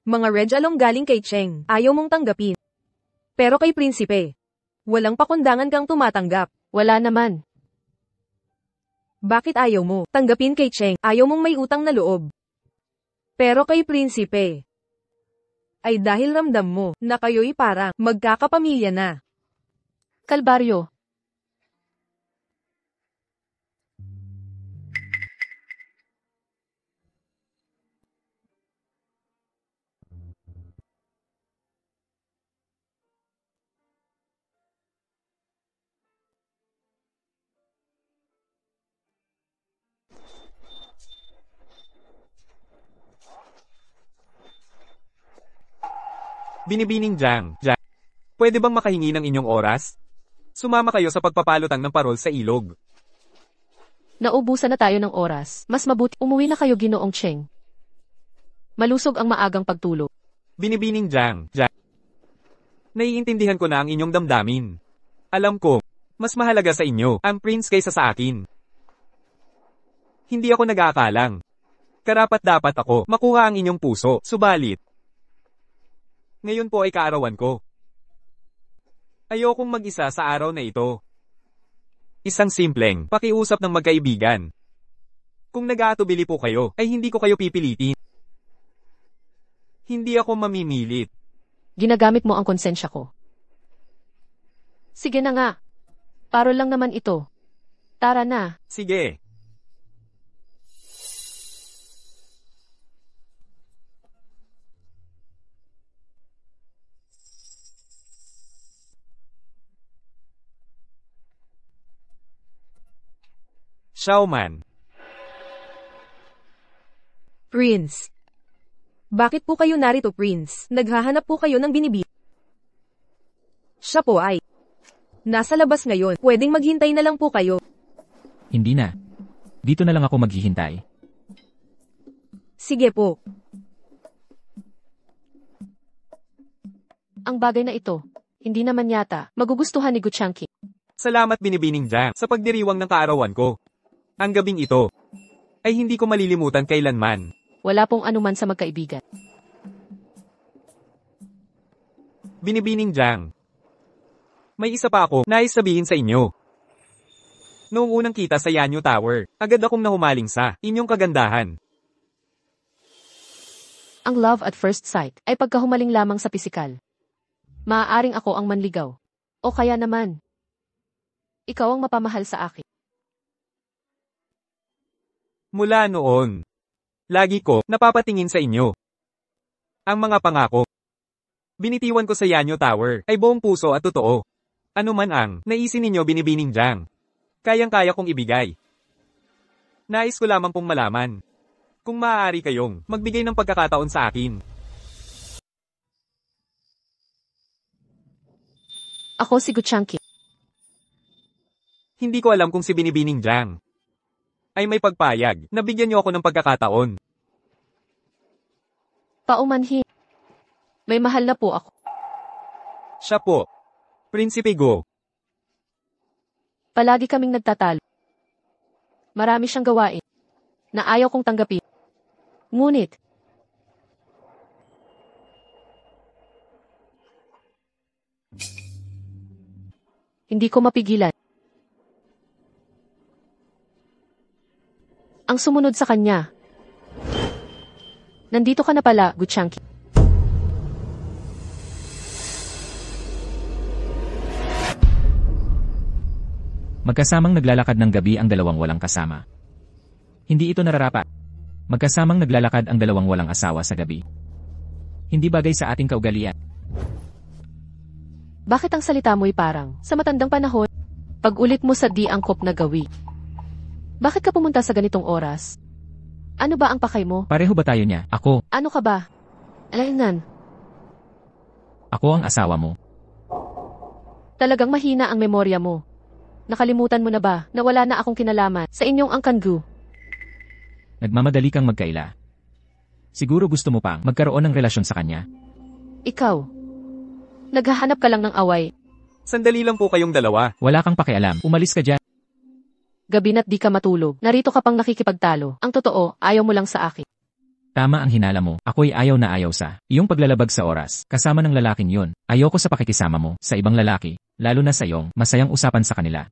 Speaker 4: Mga regalong galing kay Cheng, ayaw mong tanggapin. Pero kay Prinsipe, walang pakundangan kang tumatanggap.
Speaker 1: Wala naman.
Speaker 4: Bakit ayaw mo tanggapin kay Cheng? Ayaw mong may utang na loob. Pero kay Prinsipe, ay dahil ramdam mo na kayo'y parang magkakapamilya na.
Speaker 1: Kalbaryo.
Speaker 2: Binibining Jiang. Pwede bang makahingi ng inyong oras? Sumama kayo sa pagpapalutang ng parol sa ilog.
Speaker 1: Naubusan na tayo ng oras. Mas mabuti umuwi na kayo, Ginoong Cheng. Malusog ang maagang pagtulog.
Speaker 2: Binibining Jiang. Naiintindihan ko na ang inyong damdamin. Alam ko, mas mahalaga sa inyo ang prince kaysa sa akin. Hindi ako nag-aakalang. Karapat-dapat ako makuha ang inyong puso, subalit. Ngayon po ay kaarawan ko. Ayokong mag-isa sa araw na ito. Isang simpleng pakiusap ng magkaibigan. Kung nag-aatubili po kayo, ay hindi ko kayo pipilitin. Hindi ako mamimilit.
Speaker 1: Ginagamit mo ang konsensya ko. Sige na nga. Parol lang naman ito. Tara na.
Speaker 2: Sige. Xiaoman.
Speaker 4: Prince. Bakit po kayo narito, Prince? Naghahanap po kayo ng binibili. Siya po ay nasa labas ngayon. Pwedeng maghintay na lang po kayo.
Speaker 3: Hindi na. Dito na lang ako maghihintay.
Speaker 4: Sige po.
Speaker 1: Ang bagay na ito, hindi naman yata magugustuhan ni Guchanki.
Speaker 2: Salamat Binibining Jiang sa pagdiriwang ng kaarawan ko. Ang gabing ito ay hindi ko malilimutan kailanman.
Speaker 1: Wala pong anuman sa magkaibigan.
Speaker 2: Binibining Jiang. May isa pa ako nais sabihin sa inyo. Noong unang kita sa Yanyu Tower, agad akong nahumaling sa inyong kagandahan.
Speaker 1: Ang love at first sight ay pagkahumaling lamang sa pisikal. Maaaring ako ang manligaw. O kaya naman, ikaw ang mapamahal sa akin.
Speaker 2: Mula noon, lagi ko napapatingin sa inyo. Ang mga pangako. Binitiwan ko sa Yanyu Tower ay buong puso at totoo. Ano man ang naisin ninyo Binibining Jiang, kayang-kaya kong ibigay. Nais ko lamang pong malaman kung maaari kayong magbigay ng pagkakataon sa akin.
Speaker 1: Ako si Guchanki.
Speaker 2: Hindi ko alam kung si Binibining Jiang ay may pagpayag na bigyan niyo ako ng pagkakataon.
Speaker 1: Paumanhin. May mahal na po ako.
Speaker 2: Siya po. Prinsipe Go.
Speaker 1: Palagi kaming nagtatalo. Marami siyang gawain na ayaw kong tanggapin. Ngunit, hindi ko mapigilan. Ang sumunod sa kanya. Nandito ka na pala, Guchanki.
Speaker 3: Magkasamang naglalakad ng gabi ang dalawang walang kasama. Hindi ito nararapat. Magkasamang naglalakad ang dalawang walang asawa sa gabi. Hindi bagay sa ating kaugalian.
Speaker 1: Bakit ang salita mo'y parang, sa matandang panahon, pag-ulit mo sa di angkop na gawi? Bakit ka pumunta sa ganitong oras? Ano ba ang pakay mo?
Speaker 3: Pareho ba tayo niya? Ako.
Speaker 1: Ano ka ba? Alainan,
Speaker 3: Ako ang asawa mo.
Speaker 1: talagang mahina ang memorya mo. Nakalimutan mo na ba na wala na akong kinalaman sa inyong angkangu?
Speaker 3: Nagmamadali kang magkaila. Siguro gusto mo pang magkaroon ng relasyon sa kanya.
Speaker 1: Ikaw, naghahanap ka lang ng away.
Speaker 2: Sandali lang po kayong dalawa.
Speaker 3: Wala kang pakialam. Umalis ka dyan.
Speaker 1: Gabi na't di ka matulog. Narito ka pang nakikipagtalo. Ang totoo, ayaw mo lang sa akin.
Speaker 3: Tama ang hinala mo. Ako'y ayaw na ayaw sa iyong paglalabag sa oras. Kasama ng lalaking yun. Ayoko sa pakikisama mo sa ibang lalaki. Lalo na sa iyong masayang usapan sa kanila.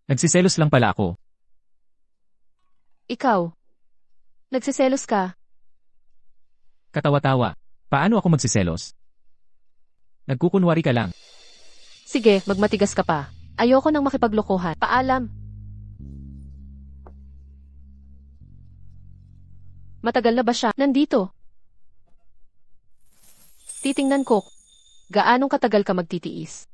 Speaker 3: Nagsiselos lang pala ako.
Speaker 1: Ikaw, nagsiselos ka.
Speaker 3: Katawa-tawa. Paano ako magsiselos? Nagkukunwari ka lang.
Speaker 1: Sige, magmatigas ka pa. Ayoko nang makipaglokohan. Paalam. Matagal na ba siya nandito? Titingnan ko. Gaanong katagal ka magtitiis?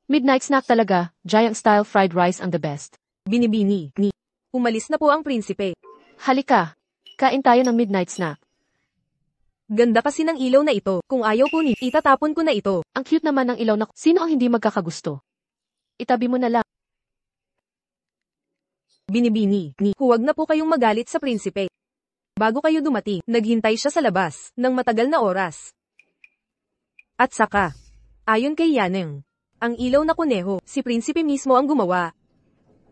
Speaker 1: Midnight snack talaga, giant style fried rice ang the best.
Speaker 4: Binibini, ni. Umalis na po ang prinsipe.
Speaker 1: Halika, kain tayo ng midnight snack.
Speaker 4: Ganda kasi ng ilaw na ito. Kung ayaw po ni, itatapon ko na ito.
Speaker 1: Ang cute naman ng ilaw na sino ang hindi magkakagusto? Itabi mo na lang.
Speaker 4: Binibini, ni. Huwag na po kayong magalit sa prinsipe. Bago kayo dumating, naghintay siya sa labas ng matagal na oras. At saka, ayon kay Yaneng, ang ilaw na kuneho, si prinsipe mismo ang gumawa.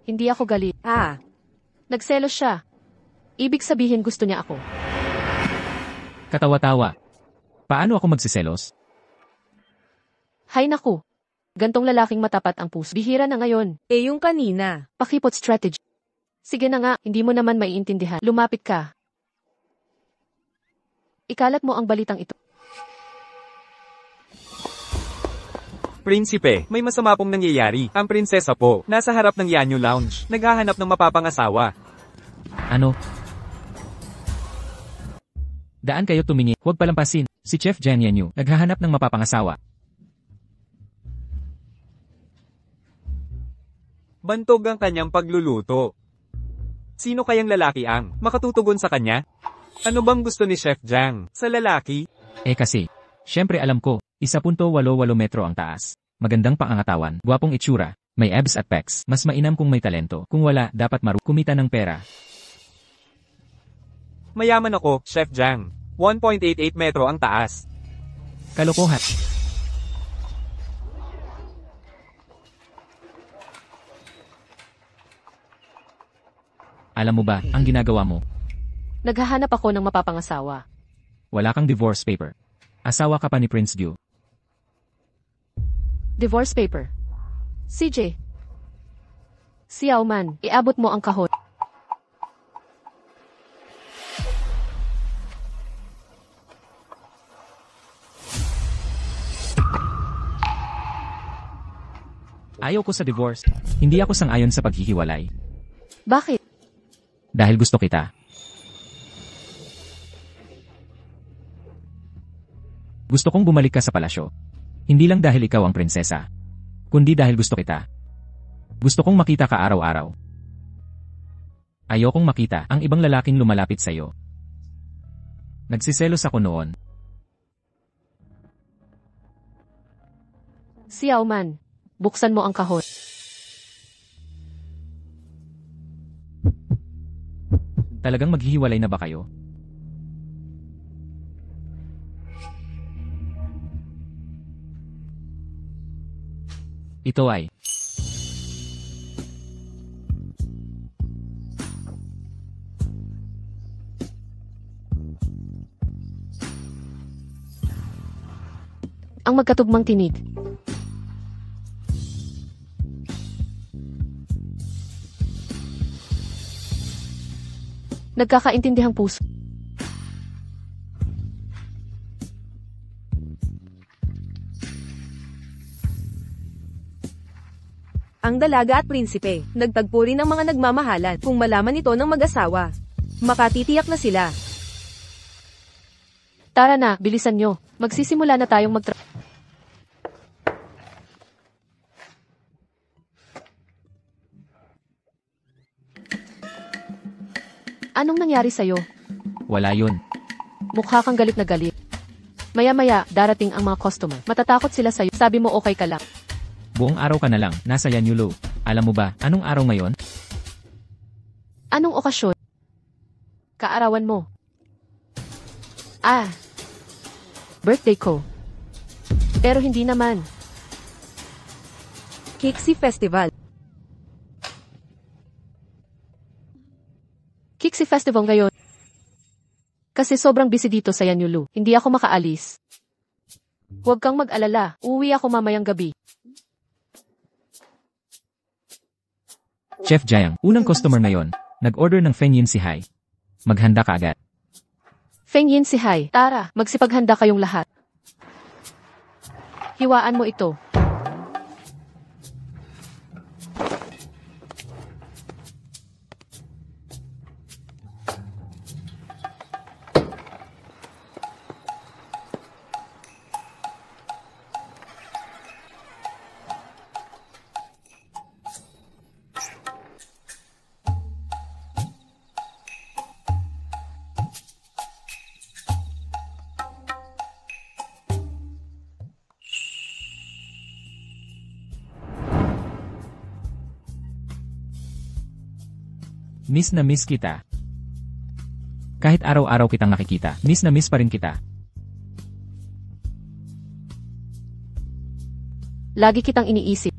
Speaker 1: Hindi ako galit.
Speaker 4: Ah,
Speaker 1: Nagselos siya. Ibig sabihin gusto niya ako.
Speaker 3: Katawa-tawa. Paano ako magsiselos?
Speaker 1: Hay naku. Gantong lalaking matapat ang puso. Bihira na ngayon.
Speaker 4: Eh yung kanina.
Speaker 1: Pakipot strategy. Sige na nga, hindi mo naman maiintindihan. Lumapit ka. Ikalat mo ang balitang ito.
Speaker 2: Prinsipe, may masama pong nangyayari. Ang prinsesa po, nasa harap ng Yanyo Lounge, naghahanap ng mapapangasawa.
Speaker 3: Ano? Daan kayo tumingin. Huwag palampasin. Si Chef Jiang Yanyu, naghahanap ng mapapangasawa.
Speaker 2: Bantog ang kanyang pagluluto. Sino kayang lalaki ang makatutugon sa kanya? Ano bang gusto ni Chef Jiang sa lalaki?
Speaker 3: Kasi, syempre alam ko, 1.88 metro ang taas. Magandang pangangatawan, gwapong itsura, may abs at pecs. Mas mainam kung may talento. Kung wala, dapat kumita ng pera.
Speaker 2: Mayaman ako, Chef Jiang. 1.88 metro ang taas.
Speaker 3: Kalokohan. Alam mo ba, ang ginagawa mo?
Speaker 1: Naghahanap ako ng mapapangasawa.
Speaker 3: Wala kang divorce paper. Asawa ka pa ni Prince Gyu.
Speaker 1: Divorce paper. CJ. Xiao Man, iabot mo ang kahon.
Speaker 3: Ayaw ko sa divorce. Hindi ako sang-ayon sa paghihiwalay.
Speaker 1: Bakit?
Speaker 3: Dahil gusto kita. Gusto kong bumalik ka sa palasyo. Hindi lang dahil ikaw ang prinsesa. Kundi dahil gusto kita. Gusto kong makita ka araw-araw. Ayokong makita ang ibang lalaking lumalapit sa'yo. Nagsiselos ako noon.
Speaker 1: Xiao Man, buksan mo ang kahon.
Speaker 3: Talagang maghihiwalay na ba kayo? Ito ay
Speaker 1: ang magkatugmang tinig. Nagkakaintindihang puso.
Speaker 4: Ang dalaga at prinsipe, nagtagpo rin ng mga nagmamahalan kung malaman ito ng mag-asawa. Makatitiyak na sila.
Speaker 1: Tara na, bilisan nyo. Magsisimula na tayong Anong nangyari sa'yo?
Speaker 3: wala yun.
Speaker 1: Mukha kang galit na galit. Maya-maya, darating ang mga customer. Matatakot sila sa'yo. Sabi mo okay ka lang.
Speaker 3: Buong araw ka na lang, nasa Yanyulo. Alam mo ba, anong araw ngayon?
Speaker 1: Anong okasyon? Kaarawan mo. Birthday ko. Pero hindi naman.
Speaker 4: Kixi Festival.
Speaker 1: Kixi Festival ngayon. Kasi sobrang busy dito sa Yanyulu. Hindi ako makaalis. Huwag kang mag-alala. Uwi ako mamayang gabi.
Speaker 3: Chef Jiang, unang customer ngayon. Nag-order ng Feng Yin si Hai. Maghanda ka agad.
Speaker 1: Feng Yin si Hai. Tara, magsipaghanda kayong lahat. Hiwaan mo ito.
Speaker 3: Miss na miss kita. Kahit araw-araw kitang nakikita, miss na miss pa rin kita.
Speaker 1: Lagi kitang iniisip.